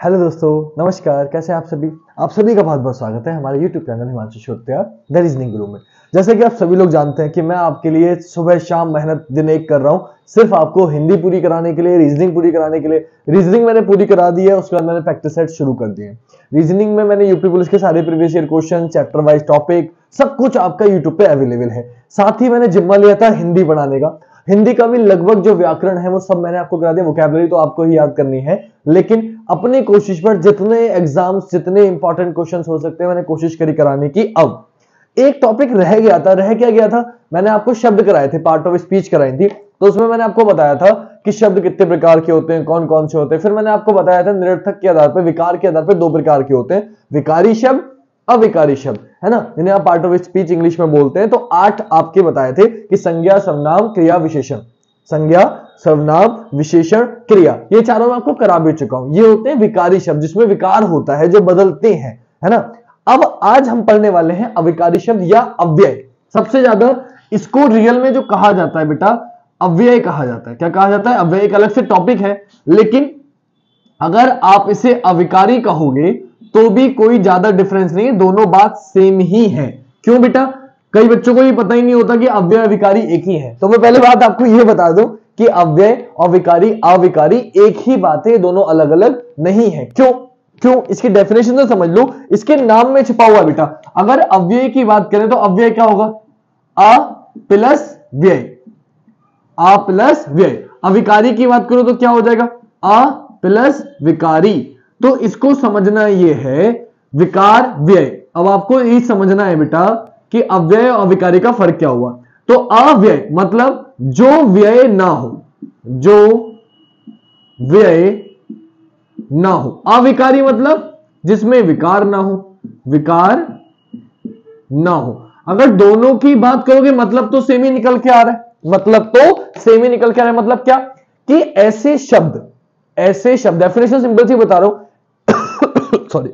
Hello दोस्तों, नमस्कार। कैसे हैं आप सभी? आप सभी का बहुत बहुत स्वागत है हमारे YouTube channel Himanshu Shrotriya the reasoning guru में। जैसे कि आप सभी लोग जानते हैं कि मैं आपके लिए सुबह शाम मेहनत दिन एक कर रहा हूं, सिर्फ आपको हिंदी पूरी कराने के लिए, रीजनिंग पूरी कराने के लिए। रीजनिंग मैंने पूरी करा दी है, उसके बाद मैंने प्रैक्टिस सेट शुरू कर दिए। रीजनिंग में मैंने यूपी पुलिस के सारे previous year question, chapter wise topic, सब कुछ आपका यूट्यूब पे अवेलेबल है। साथ ही मैंने जिम्मा लिया था हिंदी पढ़ाने का। हिंदी का भी लगभग जो व्याकरण है वो सब मैंने आपको करा दिया। वोकैबुलरी तो आपको ही याद करनी है, लेकिन अपनी कोशिश पर जितने एग्जाम्स, जितने इंपॉर्टेंट क्वेश्चंस हो सकते हैं मैंने कोशिश करी कराने की। अब एक टॉपिक रह गया था। रह क्या गया था? मैंने आपको शब्द कराए थे, पार्ट ऑफ स्पीच कराई थी। तो उसमें मैंने आपको बताया था कि शब्द कितने प्रकार के होते हैं, कौन कौन से होते हैं। फिर मैंने आपको बताया था निरर्थक के आधार पर, विकार के आधार पर दो प्रकार के होते हैं, विकारी शब्द, अविकारी शब्द, है ना, इन्हें आप पार्ट ऑफ स्पीच इंग्लिश में बोलते हैं। तो 8 आपके बताए थे कि संज्ञा, सर्वनाम, क्रिया, विशेषण। संज्ञा, सर्वनाम, विशेषण, क्रिया, ये चारों मैं आपको करा भी चुका हूं। ये होते हैं विकारी शब्द, जिसमें विकार होता है, जो बदलते हैं, है ना। अब आज हम पढ़ने वाले हैं अविकारी शब्द या अव्यय। सबसे ज्यादा इसको रियल में जो कहा जाता है बेटा, अव्यय कहा जाता है। क्या कहा जाता है? अव्यय। एक अलग से टॉपिक है, लेकिन अगर आप इसे अविकारी कहोगे तो भी कोई ज्यादा डिफरेंस नहीं है, दोनों बात सेम ही है। क्यों बेटा? कई बच्चों को ये पता ही नहीं होता कि अव्यय अविकारी एक ही है। तो मैं पहले बात आपको ये बता दूं कि अव्यय और विकारी, अविकारी एक ही बात है, दोनों अलग अलग नहीं है। क्यों? इसकी डेफिनेशन तो समझ लो, इसके नाम में छिपा हुआ बेटा। अगर अव्यय की बात करें तो अव्यय क्या होगा? अ प्लस व्यय, अ प्लस व्यय। अविकारी की बात करो तो क्या हो जाएगा? अ प्लस विकारी। तो इसको समझना ये है विकार व्यय। अब आपको ये समझना है बेटा कि अव्यय और विकारी का फर्क क्या हुआ। तो अव्यय मतलब जो व्यय ना हो, जो व्यय ना हो। अविकारी मतलब जिसमें विकार ना हो, विकार ना हो। अगर दोनों की बात करोगे मतलब तो सेम ही निकल के आ रहा है। मतलब क्या कि ऐसे शब्द डेफिनेशन सिंपल सी बता रहा हूं सॉरी,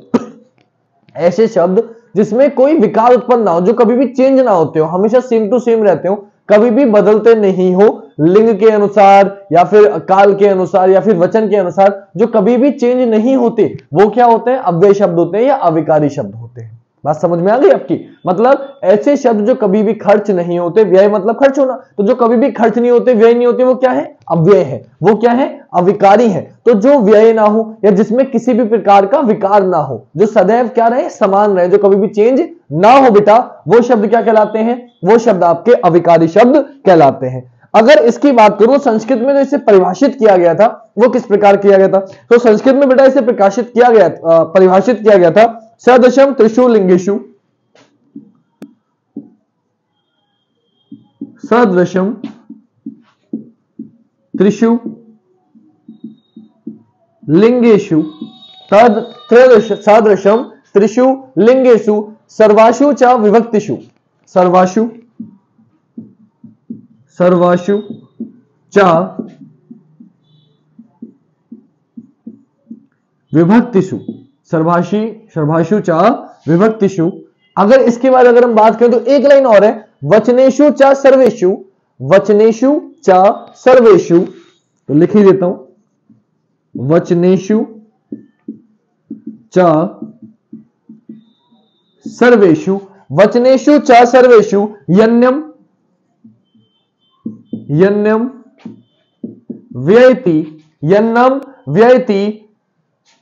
ऐसे शब्द जिसमें कोई विकार उत्पन्न ना हो, जो कभी भी चेंज ना होते हो, हमेशा सेम टू सेम रहते हो, कभी भी बदलते नहीं हो, लिंग के अनुसार या फिर काल के अनुसार या फिर वचन के अनुसार, जो कभी भी चेंज नहीं होते, वो क्या होते हैं? अव्यय शब्द होते हैं या अविकारी शब्द होते हैं। बात समझ में आ गई आपकी? मतलब ऐसे शब्द जो कभी भी खर्च नहीं होते, व्यय मतलब खर्च होना, तो जो कभी भी खर्च नहीं होते, व्यय नहीं होते, वो क्या है? अव्यय है। वो क्या है? अविकारी है। तो जो व्यय ना हो या जिसमें किसी भी प्रकार का विकार ना हो, जो सदैव क्या रहे? समान रहे, जो कभी भी चेंज ना हो बेटा, वो शब्द क्या कहलाते हैं? वो शब्द आपके अविकारी शब्द कहलाते हैं। अगर इसकी बात करूं संस्कृत में, तो इसे परिभाषित किया गया था, वो किस प्रकार किया गया था? तो संस्कृत में बेटा इसे परिभाषित किया गया था सदशम त्रिषु लिंगेषु, सदृशम त्रिषु लिंगेषु, सदृशम त्रिषु लिंगेषु, सर्वासु च विभक्तिषु, सर्वासु च विभक्तिषु, सर्वासु च विभक्तिषु। अगर इसके बाद अगर हम बात करें तो एक लाइन और है, वचनेषु च सर्वेषु, वचनेषु च सर्वेषु। तो लिख ही देता हूं, वचनेषु च सर्वेषु, वचनेषु च सर्वेषु यन्यम व्ययति, यन्नम व्ययति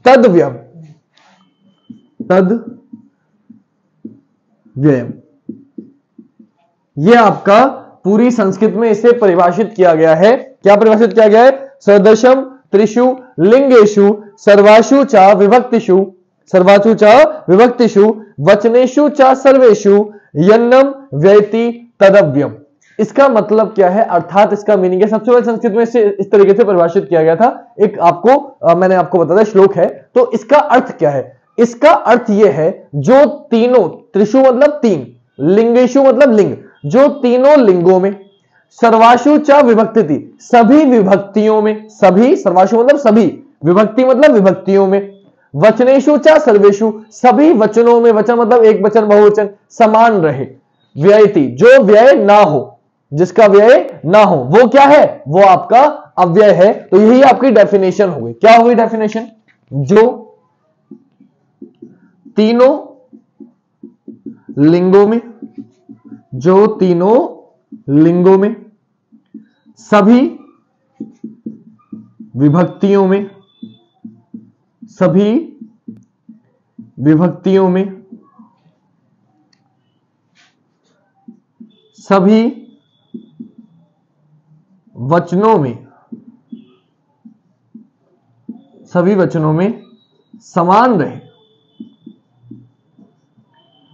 तद्व्ययम्, यह आपका पूरी संस्कृत में इसे परिभाषित किया गया है। क्या परिभाषित किया गया है? सदृशम त्रिषु लिंगेषु, सर्वासु च विभक्तिषु, वचनेषु च सर्वेषु यन्नम व्ययति तदव्ययम्। इसका मतलब क्या है? अर्थात इसका मीनिंग है, सबसे पहले संस्कृत में इसे इस तरीके से परिभाषित किया गया था। एक आपको मैंने आपको बताया श्लोक है, तो इसका अर्थ क्या है? इसका अर्थ यह है, जो तीनों, त्रिषु मतलब तीन, लिंगेषु मतलब लिंग, जो तीनों लिंगों में, सर्वासु च विभक्ति, सभी विभक्तियों में, सभी, सर्वासु मतलब सभी, विभक्ति मतलब विभक्तियों में, वचनेषु च सर्वेषु, सभी वचनों में, वचन मतलब एक वचन बहुवचन, समान रहे, व्ययति, जो व्यय ना हो, जिसका व्यय ना हो, वो क्या है? वो आपका अव्यय है। तो यही आपकी डेफिनेशन हो गई। क्या हो गई डेफिनेशन? जो तीनों लिंगों में, जो तीनों लिंगों में, सभी विभक्तियों में, सभी विभक्तियों में, सभी वचनों में, सभी वचनों में समान रहे,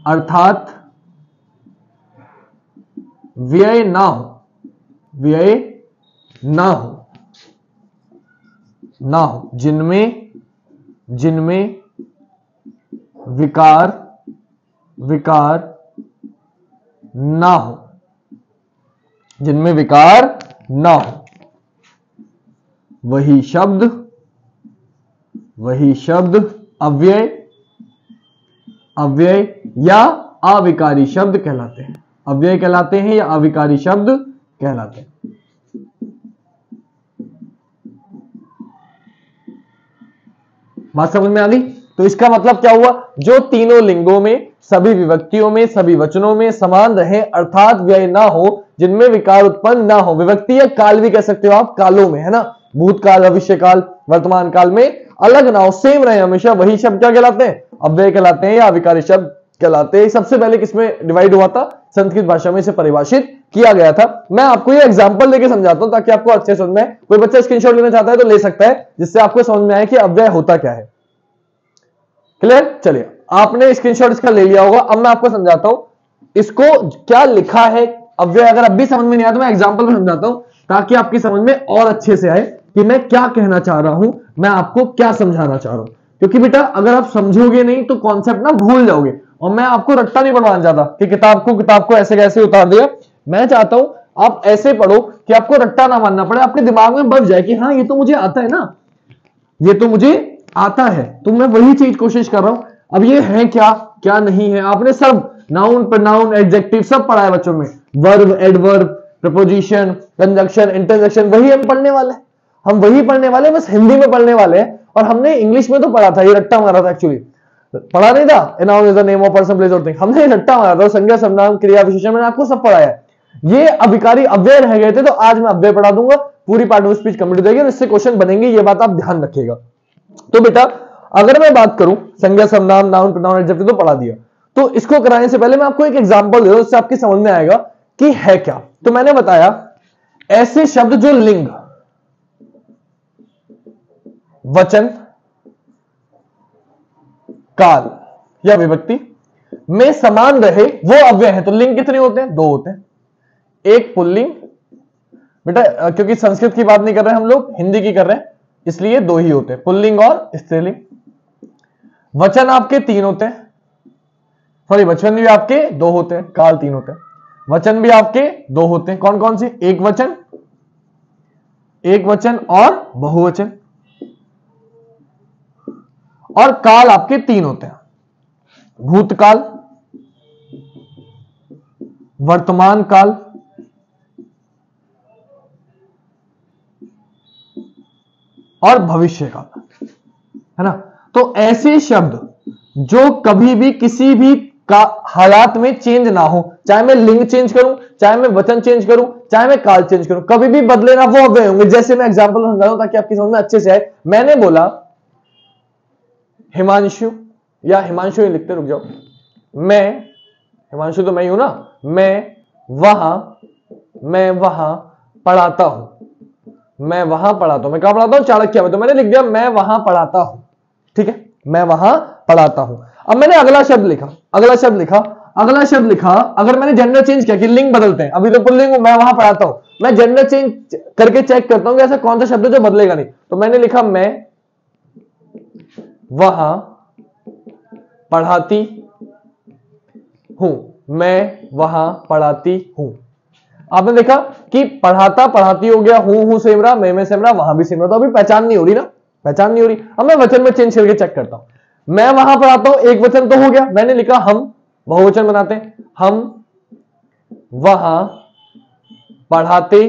अर्थात व्यय ना हो, व्यय ना हो, ना हो, जिनमें विकार ना हो, जिनमें विकार ना हो, वही शब्द अव्यय या अविकारी शब्द कहलाते हैं। अव्यय कहलाते हैं या अविकारी शब्द कहलाते हैं। बात समझ में आ गई? तो इसका मतलब क्या हुआ? जो तीनों लिंगों में, सभी विभक्तियों में, सभी वचनों में समान रहे, अर्थात व्यय ना हो, जिनमें विकार उत्पन्न ना हो। विभक्ति या काल भी कह सकते हो आप, कालों में, है ना, भूतकाल, भविष्यकाल, वर्तमान काल में अलग ना हो, सेम रहे हमेशा, वही शब्द क्या कहलाते हैं? अव्यय कहलाते हैं या अविकारी शब्द कहलाते हैं। सबसे पहले किसमें डिवाइड हुआ था? संस्कृत भाषा में इसे परिभाषित किया गया था। मैं आपको ये एग्जांपल देके समझाता हूं ताकि आपको अच्छे समझ में आए। कोई बच्चा स्क्रीनशॉट लेना चाहता है तो ले सकता है, जिससे आपको समझ में आए कि अव्यय होता क्या है। क्लियर? चलिए, आपने स्क्रीनशॉट इसका ले लिया होगा। अब मैं आपको समझाता हूं इसको क्या लिखा है अव्यय। अगर अब भी समझ में नहीं आया तो मैं एग्जांपल में समझाता हूं ताकि आपकी समझ में और अच्छे से आए कि मैं क्या कहना चाह रहा हूं, मैं आपको क्या समझाना चाह रहा हूं। क्योंकि बेटा अगर आप समझोगे नहीं तो कॉन्सेप्ट ना भूल जाओगे। और मैं आपको रट्टा नहीं पढ़वाना चाहता कि किताब को ऐसे कैसे उतार दिया। मैं चाहता हूं आप ऐसे पढ़ो कि आपको रट्टा ना मानना पड़े, आपके दिमाग में बस जाए कि हाँ ये तो मुझे आता है ना, ये तो मुझे आता है। तो मैं वही चीज कोशिश कर रहा हूं। अब ये है क्या क्या नहीं है, आपने सब नाउन, प्रोनाउन, एडजेक्टिव सब पढ़ा है बच्चों में। Verb, adverb, preposition, conjunction, interjection, वही हम पढ़ने वाले हैं। हम वही पढ़ने वाले, बस हिंदी में पढ़ने वाले हैं। और हमने इंग्लिश में तो पढ़ा था, ये रट्टा मारा था, एक्चुअली पढ़ा नहीं था। A noun is the name of person, place or thing, हमने रट्टा मारा था। संज्ञा, सर्वनाम, क्रिया, विशेषण, मैंने आपको सब पढ़ाया है। ये अविकारी अव्यय रह गए थे, तो आज मैं अव्यय पढ़ा दूंगा। पूरी पार्ट ऑफ स्पीच कंप्लीट हो जाएगी और इससे क्वेश्चन बनेंगे, ये बात आप ध्यान रखिएगा। तो बेटा अगर मैं बात करूं संज्ञा, सर्वनाम, नाउन, प्रोनाउन, एडजेक्टिव तो पढ़ा दिया। तो इसको कराने से पहले मैं आपको एक एग्जांपल दे दूं, इससे आपकी समझ में आएगा कि है क्या। तो मैंने बताया ऐसे शब्द जो लिंग, वचन, काल या विभक्ति में समान रहे वो अव्यय है। तो लिंग कितने होते हैं? 2 होते हैं। एक पुल्लिंग, बेटा क्योंकि संस्कृत की बात नहीं कर रहे हैं हम लोग, हिंदी की कर रहे हैं, इसलिए 2 ही होते हैं, पुल्लिंग और स्त्रीलिंग। वचन आपके 3 होते हैं, सॉरी वचन भी आपके 2 होते हैं, काल 3 होते हैं। वचन भी आपके 2 होते हैं, कौन कौन से? एक वचन और बहुवचन। और काल आपके 3 होते हैं, भूतकाल, वर्तमान काल और भविष्य काल, है ना। तो ऐसे शब्द जो कभी भी किसी भी का हालात में चेंज ना हो, चाहे मैं लिंग चेंज करूं, चाहे मैं वचन चेंज करूं, चाहे मैं काल चेंज करूं, कभी भी बदले ना, वो अव्यय होंगे। जैसे मैं एग्जांपल समझा रहा हूं ताकि आपकी समझ में अच्छे से आए। मैंने बोला हिमांशु, या हिमांशु ही लिखते, रुक जाओ, मैं, हिमांशु तो मैं ही हूं ना, मैं वहां पढ़ाता हूं, मैं वहां पढ़ाता हूं। मैं कहां पढ़ाता हूं? चाणक्य में। तो मैंने लिख दिया मैं वहां पढ़ाता हूं, ठीक है, मैं वहां पढ़ाता हूं। अब मैंने अगला शब्द लिखा, अगर मैंने जेंडर चेंज किया कि लिंग बदलते हैं, अभी तो पुल्लिंग हूं, मैं वहां पढ़ाता हूं, मैं जेंडर चेंज करके चेक करता हूं कि ऐसा कौन सा शब्द है जो बदलेगा नहीं। तो मैंने लिखा मैं वहां पढ़ाती हूं, मैं वहां पढ़ाती हूं। आपने देखा कि पढ़ाती हो गया, हूं सेम रहा, मैं सेम रहा, वहां भी सेम रहा। तो अभी पहचान नहीं हो रही ना, पहचान नहीं हो रही। अब मैं वचन में चेंज करके चेक करता हूं। मैं वहां पढ़ाता हूं, एक वचन तो हो गया, मैंने लिखा हम, बहुवचन बनाते हैं, हम वहां पढ़ाते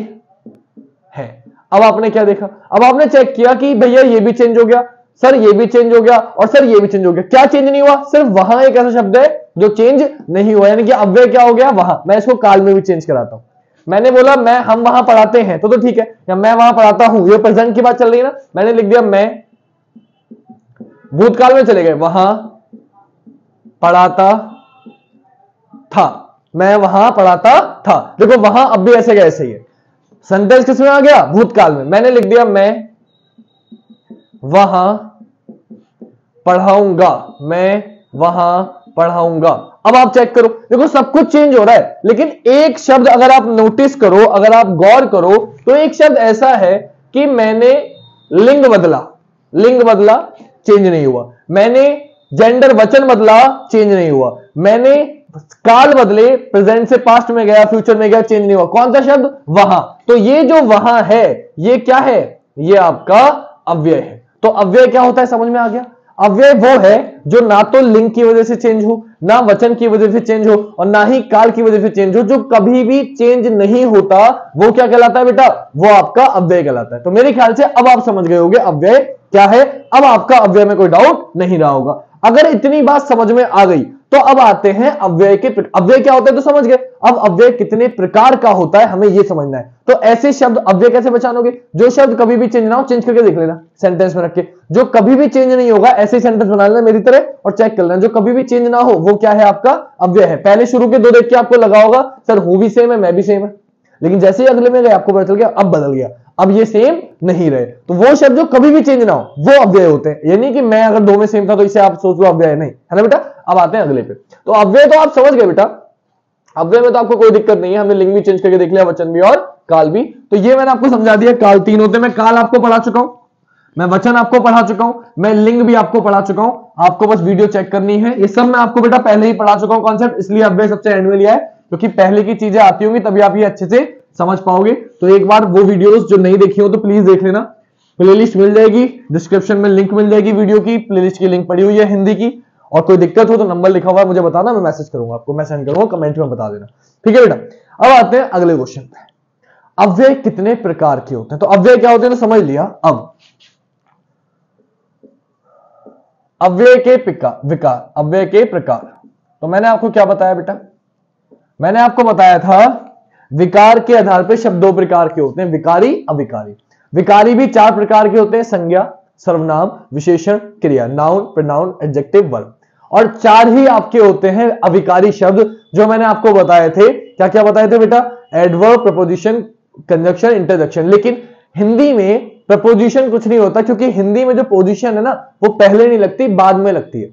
हैं। अब आपने क्या देखा? अब आपने चेक किया कि भैया ये भी चेंज हो गया, सर ये भी चेंज हो गया और सर ये भी चेंज हो गया। क्या चेंज नहीं हुआ? सिर्फ वहां एक ऐसा शब्द है जो चेंज नहीं हुआ, यानी कि अव्यय क्या हो गया? वहां। मैं इसको काल में भी चेंज कराता हूं। मैंने बोला हम वहां पढ़ाते हैं तो ठीक है, या मैं वहां पढ़ाता हूं, ये प्रेजेंट की बात चल रही है ना। मैंने लिख दिया मैं, भूतकाल में चले गए, वहां पढ़ाता था, मैं वहां पढ़ाता था। देखो वहां अब भी ऐसे का ऐसे ही है। सेंटेंस किसमें आ गया? भूतकाल में। मैंने लिख दिया मैं वहां पढ़ाऊंगा, मैं वहां पढ़ाऊंगा। अब आप चेक करो, देखो सब कुछ चेंज हो रहा है, लेकिन एक शब्द अगर आप नोटिस करो, अगर आप गौर करो, तो एक शब्द ऐसा है कि मैंने लिंग बदला, लिंग बदला, चेंज नहीं हुआ। मैंने जेंडर वचन बदला, चेंज नहीं हुआ। मैंने काल बदले, प्रेजेंट से पास्ट में गया, फ्यूचर में गया, चेंज नहीं हुआ। कौन सा शब्द? वहां। तो ये जो वहां है, ये क्या है? ये आपका अव्यय है। तो अव्यय क्या होता है, समझ में आ गया? अव्यय वो है जो ना तो लिंग की वजह से चेंज हो, ना वचन की वजह से चेंज हो, और ना ही काल की वजह से चेंज हो। जो कभी भी चेंज नहीं होता वो क्या कहलाता है बेटा? वो आपका अव्यय कहलाता है। तो मेरे ख्याल से अब आप समझ गए होंगे अव्यय क्या है। अब आपका अव्यय में कोई डाउट नहीं रहा होगा। अगर इतनी बात समझ में आ गई तो अब आते हैं अव्यय के। अव्यय क्या होता है तो समझ गए। अब अव्यय कितने प्रकार का होता है हमें यह समझना है। तो ऐसे शब्द अव्यय कैसे पहचानोगे? जो शब्द कभी भी चेंज ना हो, चेंज करके देख लेना सेंटेंस में रख के। जो कभी भी चेंज नहीं होगा ऐसे सेंटेंस बना लेना मेरी तरह और चेक कर लेना। जो कभी भी चेंज ना हो वो क्या है? आपका अव्यय है। पहले शुरू के दो देख के आपको लगा होगा सर हूं भी सेम है, मैं भी सेम है, लेकिन जैसे ही अगले में गए आपको पता चल गया अब बदल गया, अब ये सेम नहीं रहे। तो वो शब्द जो कभी भी चेंज ना हो वो अव्यय होते हैं। यानी कि मैं अगर दो में सेम था तो इसे आप सोच लो अव्यय नहीं है ना बेटा। अब आते हैं अगले पे। तो अव्यय तो आप समझ गए बेटा। अव्यय में तो आपको कोई दिक्कत नहीं है, हमने लिंग भी चेंज करके देख लिया, वचन भी और काल भी। तो ये मैंने आपको समझा दिया। काल तीन होते हैं। मैं काल आपको पढ़ा चुका हूं, मैं वचन आपको पढ़ा चुका हूं, मैं लिंग भी आपको पढ़ा चुका हूं। आपको बस वीडियो चेक करनी है। ये सब मैं आपको बेटा पहले ही पढ़ा चुका हूं कॉन्सेप्ट, इसलिए अव्यय सबसे एंड में लिया है, क्योंकि पहले की चीजें आती होंगी तभी आप ये अच्छे से समझ पाओगे। तो एक बार वो वीडियोस जो नहीं देखी हो तो प्लीज देख लेना। प्लेलिस्ट मिल जाएगी डिस्क्रिप्शन में, लिंक मिल जाएगी वीडियो की, प्लेलिस्ट की लिंक पड़ी हुई है हिंदी की। और कोई दिक्कत हो तो नंबर लिखा हुआ है मुझे बताना, मैं मैसेज करूंगा आपको, मैं सेंड करूंगा, कमेंट में बता देना। ठीक है बेटा। अब आते हैं अगले क्वेश्चन पे। अव्यय कितने प्रकार के होते हैं? तो अव्यय क्या होते हैं तो समझ लिया। अब अव्यय के विकार, अव्यय के प्रकार। तो मैंने आपको क्या बताया बेटा? मैंने आपको बताया था विकार के आधार पर शब्द दो प्रकार के होते हैं, विकारी, अविकारी। विकारी भी चार प्रकार के होते हैं, संज्ञा, सर्वनाम, विशेषण, क्रिया, नाउन, प्रोनाउन, एडजेक्टिव, वर्ब। और चार ही आपके होते हैं अविकारी शब्द जो मैंने आपको बताए थे। क्या क्या बताए थे बेटा? Adverb, preposition, conjunction, interjection. लेकिन हिंदी में प्रपोजिशन कुछ नहीं होता, क्योंकि हिंदी में जो पोजीशन है ना वो पहले नहीं लगती, बाद में लगती है।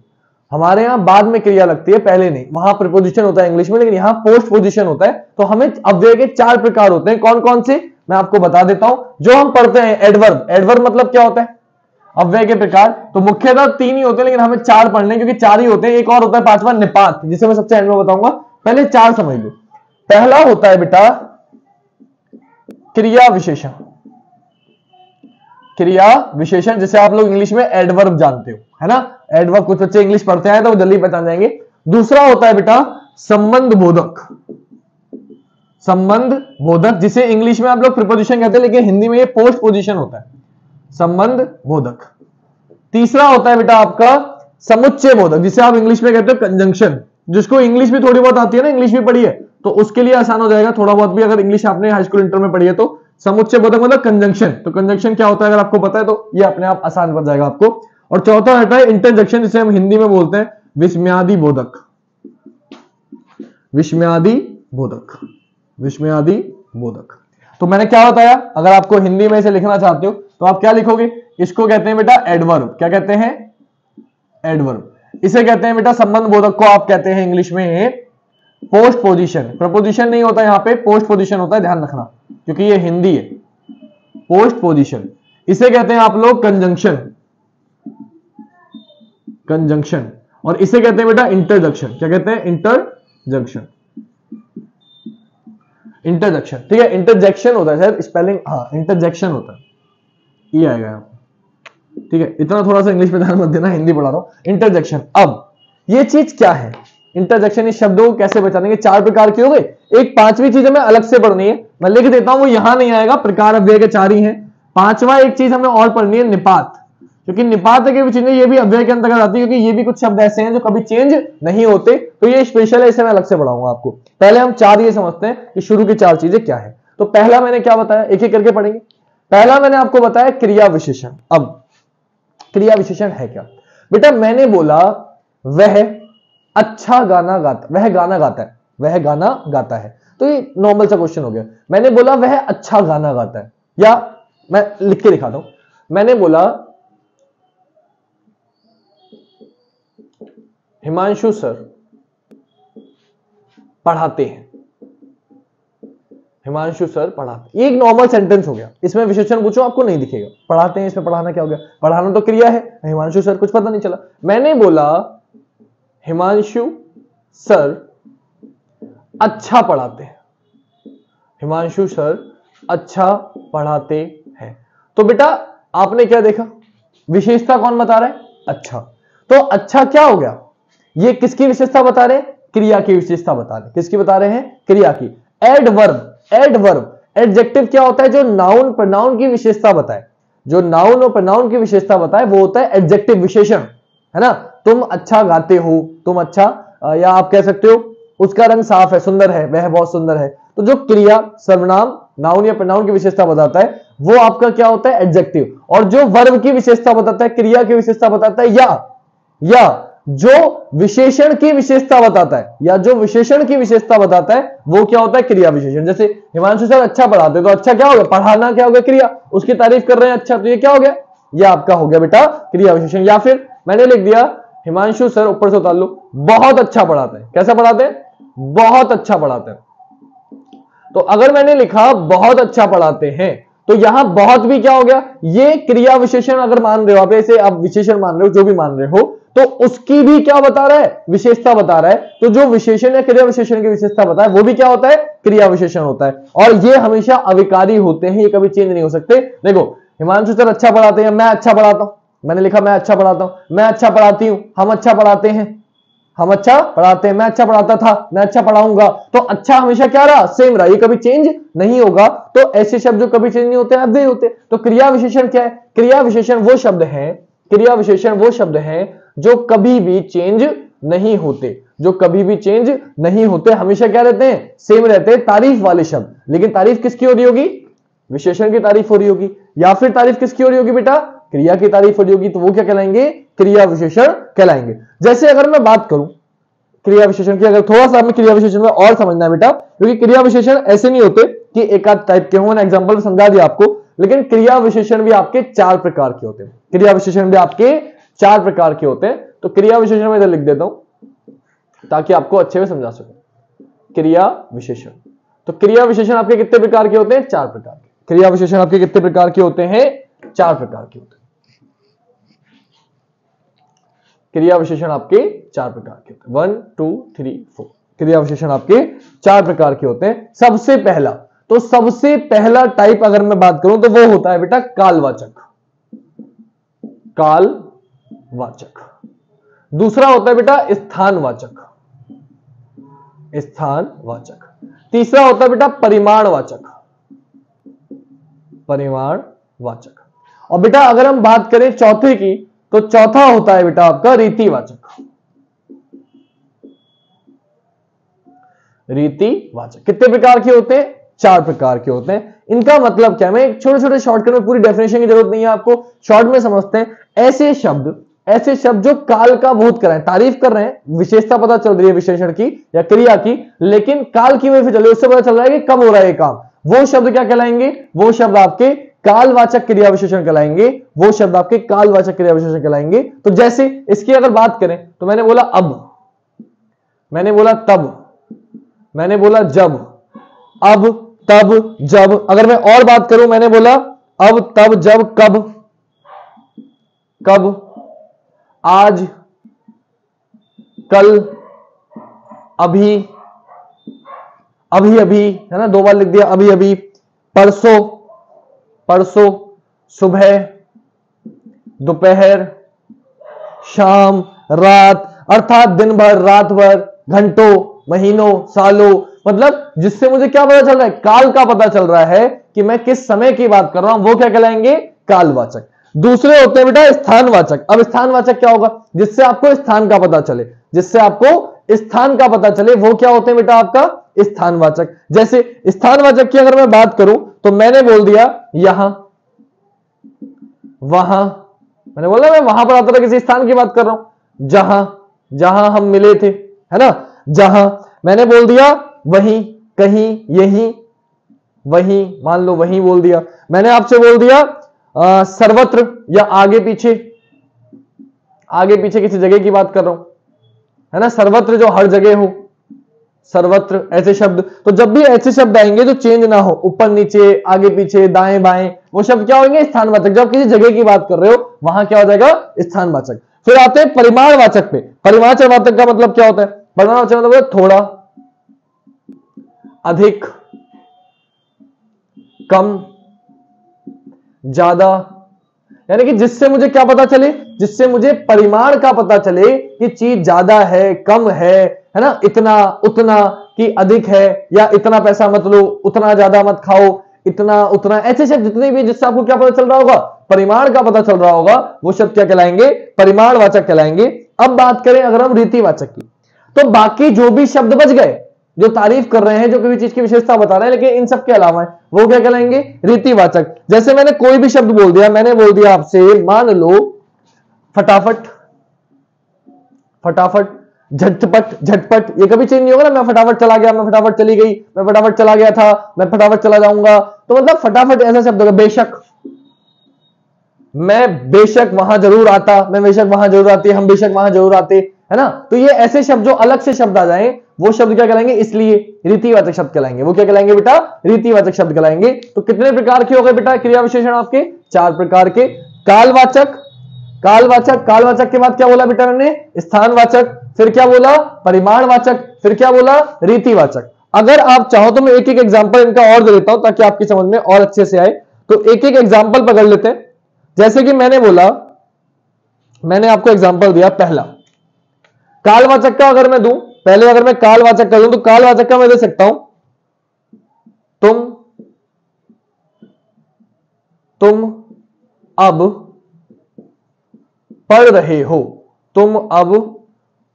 हमारे यहां बाद में क्रिया लगती है, पहले नहीं। वहां प्रपोजिशन होता है इंग्लिश में, लेकिन यहां पोस्ट पोजिशन होता है। तो हमें अव्यय के चार प्रकार होते हैं। कौन कौन से मैं आपको बता देता हूं। जो हम पढ़ते हैं एडवर्ब, एडवर्ब मतलब क्या होता है? अव्यय के प्रकार। तो मुख्यतः तीन ही होते हैं, लेकिन हमें चार पढ़ने, क्योंकि चार ही होते हैं। एक और होता है पांचवा, निपात, जिसे मैं सबसे एंड में बताऊंगा। पहले चार समझ लो। पहला होता है बेटा क्रिया विशेषण, क्रिया विशेषण, जिसे आप लोग इंग्लिश में एडवर्ब जानते हो, है ना। एडवर्ब कुछ बच्चे इंग्लिश पढ़ते हैं तो वो जल्दी पहचान जाएंगे। दूसरा होता है बेटा संबंध बोधक, संबंध बोधक, जिसे इंग्लिश में आप लोग प्रीपोजिशन कहते हैं, लेकिन हिंदी में ये पोस्ट पोजिशन होता है, संबंध बोधक। तीसरा होता है बेटा आपका समुच्चय बोधक, जिसे आप इंग्लिश में कहते हो कंजंक्शन। जिसको इंग्लिश भी थोड़ी बहुत आती है ना, इंग्लिश भी पढ़ी है, तो उसके लिए आसान हो जाएगा थोड़ा बहुत भी, अगर इंग्लिश आपने हाई स्कूल इंटर में पढ़ी है तो। समुच्चय बोधक मतलब कंजंक्शन। तो कंजंक्शन क्या होता है अगर आपको पता है तो ये अपने आप आसान पड़ जाएगा आपको। और चौथा रहता है इंटरजेक्शन, जिसे हम हिंदी में बोलते हैं विस्मयादि बोधक, विस्मयादि बोधक, विस्मयादि बोधक। तो मैंने क्या बताया, अगर आपको हिंदी में इसे लिखना चाहते हो तो आप क्या लिखोगे? इसको कहते हैं बेटा एडवर्ब। क्या कहते हैं? एडवर्ब। इसे कहते हैं बेटा संबंध बोधक को आप कहते हैं इंग्लिश में पोस्ट पोजीशन। प्रपोजिशन नहीं होता यहां पे, पोस्ट पोजीशन होता है, ध्यान रखना, क्योंकि ये हिंदी है। Post position. इसे कहते हैं आप लोग कंजंक्शन, कंजंक्शन। और इसे कहते हैं बेटा इंटरजेक्शन। क्या कहते हैं? Interjection, interjection. ठीक है, इंटरजेक्शन होता है शायद स्पेलिंग, हाँ इंटरजेक्शन होता है, ये आएगा यहां पे। ठीक है, इतना थोड़ा सा इंग्लिश पे ध्यान मत देना, हिंदी पढ़ा रहा हूं। इंटरजेक्शन। अब ये चीज क्या है इंटरजेक्शन? इस शब्दों को कैसे पहचानेंगे? चार प्रकार के हो गए। एक पांचवी चीज हमें अलग से पढ़नी है, मैं लिख देता हूं, वो यहां नहीं आएगा। प्रकार अव्यय के चार ही हैं। पांचवा एक चीज हमें और पढ़नी है, निपात। क्योंकि निपात के भी चेंज ये भी अव्यय के अंतर्गत आती है, क्योंकि ये भी कुछ शब्द ऐसे हैं जो कभी चेंज नहीं होते, तो ये स्पेशल है, इसे मैं अलग से पढ़ाऊंगा आपको। पहले हम चार ये समझते हैं कि शुरू की चार चीजें क्या है। तो पहला मैंने क्या बताया, एक एक करके पढ़ेंगे। पहला मैंने आपको बताया क्रिया विशेषण। अब क्रिया विशेषण है क्या बेटा, मैंने बोला वह अच्छा गाना गाता, वह गाना गाता है, वह गाना गाता है, तो ये नॉर्मल सा क्वेश्चन हो गया। मैंने बोला वह अच्छा गाना गाता है, या मैं लिख के दिखाता हूं, मैंने बोला हिमांशु सर पढ़ाते हैं, हिमांशु सर पढ़ाते, ये एक नॉर्मल सेंटेंस हो गया। इसमें विशेषण पूछो आपको नहीं दिखेगा, पढ़ाते हैं, इसमें पढ़ाना क्या हो गया, पढ़ाना तो क्रिया है, हिमांशु सर कुछ पता नहीं चला। मैंने बोला हिमांशु सर अच्छा पढ़ाते हैं, हिमांशु सर अच्छा पढ़ाते हैं, तो बेटा आपने क्या देखा, विशेषता कौन बता रहा है, अच्छा। तो अच्छा क्या हो गया, ये किसकी विशेषता बता रहे हैं, क्रिया की विशेषता बता रहे हैं। किसकी बता रहे हैं, क्रिया की। एडवर्ब, एडवर्ब एडजेक्टिव क्या होता है, जो नाउन प्रोनाउन की विशेषता बताए, जो नाउन और प्रोनाउन की विशेषता बताए वो होता है एडजेक्टिव विशेषण, है ना। तुम अच्छा गाते हो, तुम अच्छा, या आप कह सकते हो उसका रंग साफ है, सुंदर है, वह बहुत सुंदर है। तो जो क्रिया सर्वनाम नाउन या प्रोनाउन की विशेषता बताता है वो आपका क्या होता है, एडजेक्टिव। और जो वर्ब की विशेषता बताता है, क्रिया की विशेषता बताता है, या जो विशेषण की विशेषता बताता है, या जो विशेषण की विशेषता बताता है वो क्या होता है, क्रिया विशेषण। जैसे हिमांशु सर अच्छा पढ़ाते, तो अच्छा क्या हो गया, पढ़ाना क्या हो गया, क्रिया, उसकी तारीफ कर रहे हैं अच्छा, तो ये क्या हो गया, ये आपका हो गया बेटा क्रिया विशेषण। या फिर मैंने लिख दिया हिमांशु सर, ऊपर से उतार लो, बहुत अच्छा पढ़ाते हैं। कैसा पढ़ाते हैं, बहुत अच्छा पढ़ाते हैं। तो अगर मैंने लिखा बहुत अच्छा पढ़ाते हैं, तो यहां बहुत भी क्या हो गया, ये क्रिया विशेषण अगर मान रहे हो आप, ऐसे आप विशेषण मान रहे हो, जो भी मान रहे हो, तो उसकी भी क्या बता रहा है, विशेषता बता रहा है। तो जो विशेषण या क्रिया विशेषण की विशेषता बताए वो भी क्या होता है, क्रिया विशेषण होता है। और ये हमेशा अविकारी होते हैं, ये कभी चेंज नहीं हो सकते। देखो हिमांशु सर अच्छा पढ़ाते हैं, मैं अच्छा पढ़ाता हूं, मैंने लिखा मैं अच्छा पढ़ाता हूं, मैं अच्छा पढ़ाती हूं, हम अच्छा पढ़ाते हैं, हम अच्छा पढ़ाते हैं, मैं अच्छा पढ़ाता था, मैं अच्छा पढ़ाऊंगा। तो अच्छा हमेशा क्या रहा, सेम रहा, ये कभी चेंज नहीं होगा। तो ऐसे शब्द जो कभी चेंज नहीं होते, अव्यय होते। तो क्रिया विशेषण क्या है, क्रिया विशेषण वो शब्द हैं, क्रिया विशेषण वो शब्द हैं जो कभी भी चेंज नहीं होते, जो कभी भी चेंज नहीं होते, हमेशा क्या रहते हैं, सेम रहते हैं। तारीफ वाले शब्द, लेकिन तारीफ किसकी हो रही होगी, विशेषण की तारीफ हो रही होगी। या फिर तारीफ किसकी हो रही होगी बेटा, क्रिया की तारीफ हो रही होगी, तो वो क्या कहलाएंगे, क्रिया विशेषण कहलाएंगे। जैसे अगर मैं बात करूं क्रिया विशेषण की, अगर थोड़ा सा हमें क्रिया विशेषण में और समझना है बेटा, क्योंकि क्रिया विशेषण ऐसे नहीं होते कि एक आध टाइप के हो, मैंने एग्जांपल समझा दिया आपको, लेकिन क्रिया विशेषण भी आपके चार प्रकार के होते हैं। क्रिया विशेषण भी आपके चार प्रकार के होते हैं। तो क्रिया विशेषण में इधर लिख देता हूं ताकि आपको अच्छे में समझा सकूं। क्रिया विशेषण, तो क्रिया विशेषण आपके कितने प्रकार के होते हैं, चार प्रकार के। क्रिया विशेषण आपके कितने प्रकार के होते हैं, चार प्रकार के होते हैं। क्रिया विशेषण आपके चार प्रकार के होते हैं, 1 2 3 4 क्रिया विशेषण आपके चार प्रकार के होते हैं। सबसे पहला, तो सबसे पहला टाइप अगर मैं बात करूं तो वो होता है बेटा कालवाचक, कालवाचक। दूसरा होता है बेटा स्थानवाचक, स्थानवाचक। तीसरा होता है बेटा परिमाणवाचक, परिमाणवाचक। और बेटा अगर हम बात करें चौथे की, तो चौथा होता है बेटा आपका रीतिवाचक, रीतिवाचक। कितने प्रकार के होते हैं, चार प्रकार के होते हैं। इनका मतलब क्या है, मैं छोटे छोटे शॉर्टकट में, पूरी डेफिनेशन की जरूरत नहीं है आपको, शॉर्ट में समझते हैं। ऐसे शब्द जो काल का बहुत कर रहे हैं, तारीफ कर रहे हैं, विशेषता पता चल रही है विशेषण की या क्रिया की, लेकिन काल की वजह से चल रही है, उससे पता चल रहा है कि कब हो रहा है ये काम, वो शब्द क्या कहलाएंगे, वो शब्द आपके कालवाचक क्रिया विशेषण कहलाएंगे, वो शब्द आपके कालवाचक क्रिया विशेषण कहलाएंगे। तो जैसे इसकी अगर बात करें, तो मैंने बोला अब, मैंने बोला तब, मैंने बोला जब, अब तब जब। अगर मैं और बात करूं, मैंने बोला अब तब जब कब, कब, आज, कल, अभी, अभी अभी, है ना, दो बार लिख दिया, अभी अभी, परसों, परसों, सुबह, दोपहर, शाम, रात, अर्थात दिन भर, रात भर, घंटों, महीनों, सालों। मतलब जिससे मुझे क्या पता चल रहा है, काल का पता चल रहा है कि मैं किस समय की बात कर रहा हूं, वो क्या कहलाएंगे, कालवाचक। दूसरे होते हैं बेटा स्थानवाचक। अब स्थानवाचक क्या होगा? जिससे आपको स्थान का पता चले, जिससे आपको स्थान का पता चले, वो क्या होते हैं बेटा? आपका स्थानवाचक। जैसे स्थानवाचक की अगर मैं बात करूं तो मैंने बोल दिया यहां, वहां, मैंने बोला मैं वहां पर आता था, किसी स्थान की बात कर रहा हूं, जहां, जहां हम मिले थे, है ना, जहां। मैंने बोल दिया वहीं, कहीं, यहीं, वहीं, मान लो वहीं बोल दिया। मैंने आपसे बोल दिया सर्वत्र या आगे पीछे, आगे पीछे किसी जगह की बात कर रहा हूं, है ना, सर्वत्र जो हर जगह हो, सर्वत्र, ऐसे शब्द। तो जब भी ऐसे शब्द आएंगे जो चेंज ना हो, ऊपर नीचे, आगे पीछे, दाएं बाएं, वो शब्द क्या होंगे? स्थानवाचक। जब किसी जगह की बात कर रहे हो वहां क्या हो जाएगा? स्थानवाचक। फिर आते हैं परिमाणवाचक पे। परिमाणवाचक का मतलब क्या होता है? परिमाणवाचक मतलब थोड़ा, अधिक, कम, ज्यादा, यानी कि जिससे मुझे क्या पता चले? जिससे मुझे परिमाण का पता चले कि चीज ज्यादा है, कम है ना, इतना, उतना, कि अधिक है, या इतना पैसा मत लो, उतना ज्यादा मत खाओ, इतना, उतना, ऐसे शब्द जितने भी जिससे आपको क्या पता चल रहा होगा? परिमाण का पता चल रहा होगा, वो शब्द क्या कहलाएंगे? परिमाणवाचक कहलाएंगे। अब बात करें अगर हम रीतिवाचक की, तो बाकी जो भी शब्द बच गए, जो तारीफ कर रहे हैं, जो किसी चीज की विशेषता बता रहे हैं, लेकिन इन सब के अलावा है, वो क्या कहलाएंगे? रीतिवाचक। जैसे मैंने कोई भी शब्द बोल दिया, मैंने बोल दिया आपसे, मान लो फटाफट, फटाफट, झटपट, झटपट, ये कभी चेंज नहीं होगा ना। मैं फटाफट चला गया, मैं फटाफट चली गई, मैं फटाफट चला गया था, मैं फटाफट चला जाऊंगा, तो मतलब फटाफट ऐसा शब्द होगा। बेशक, मैं बेशक वहां जरूर आता, मैं बेशक वहां जरूर आती, हम बेशक वहां जरूर आते, है ना। तो ये ऐसे शब्द जो अलग से शब्द आ जाएं, वो शब्द क्या कहलाएंगे? इसलिए रीतिवाचक शब्द कहलाएंगे। वो क्या कहलाएंगे बेटा? रीतिवाचक शब्द कहलाएंगे। तो कितने प्रकार के हो गए बेटा क्रिया विशेषण आपके? 4 प्रकार के। कालवाचक, कालवाचक, कालवाचक के बाद क्या बोला बेटा मैंने? स्थानवाचक, फिर क्या बोला? परिमाणवाचक, फिर क्या बोला? रीतिवाचक। अगर आप चाहो तो मैं एक एक एग्जांपल इनका और दे देता हूं ताकि आपकी समझ में और अच्छे से आए। तो एक एक एग्जांपल पकड़ लेते हैं। जैसे कि मैंने बोला, मैंने आपको एग्जांपल दिया पहला कालवाचक का, अगर मैं दूं, पहले अगर मैं कालवाचक कर दूं तो कालवाचक का मैं दे सकता हूं तुम अब पढ़ रहे हो, तुम अब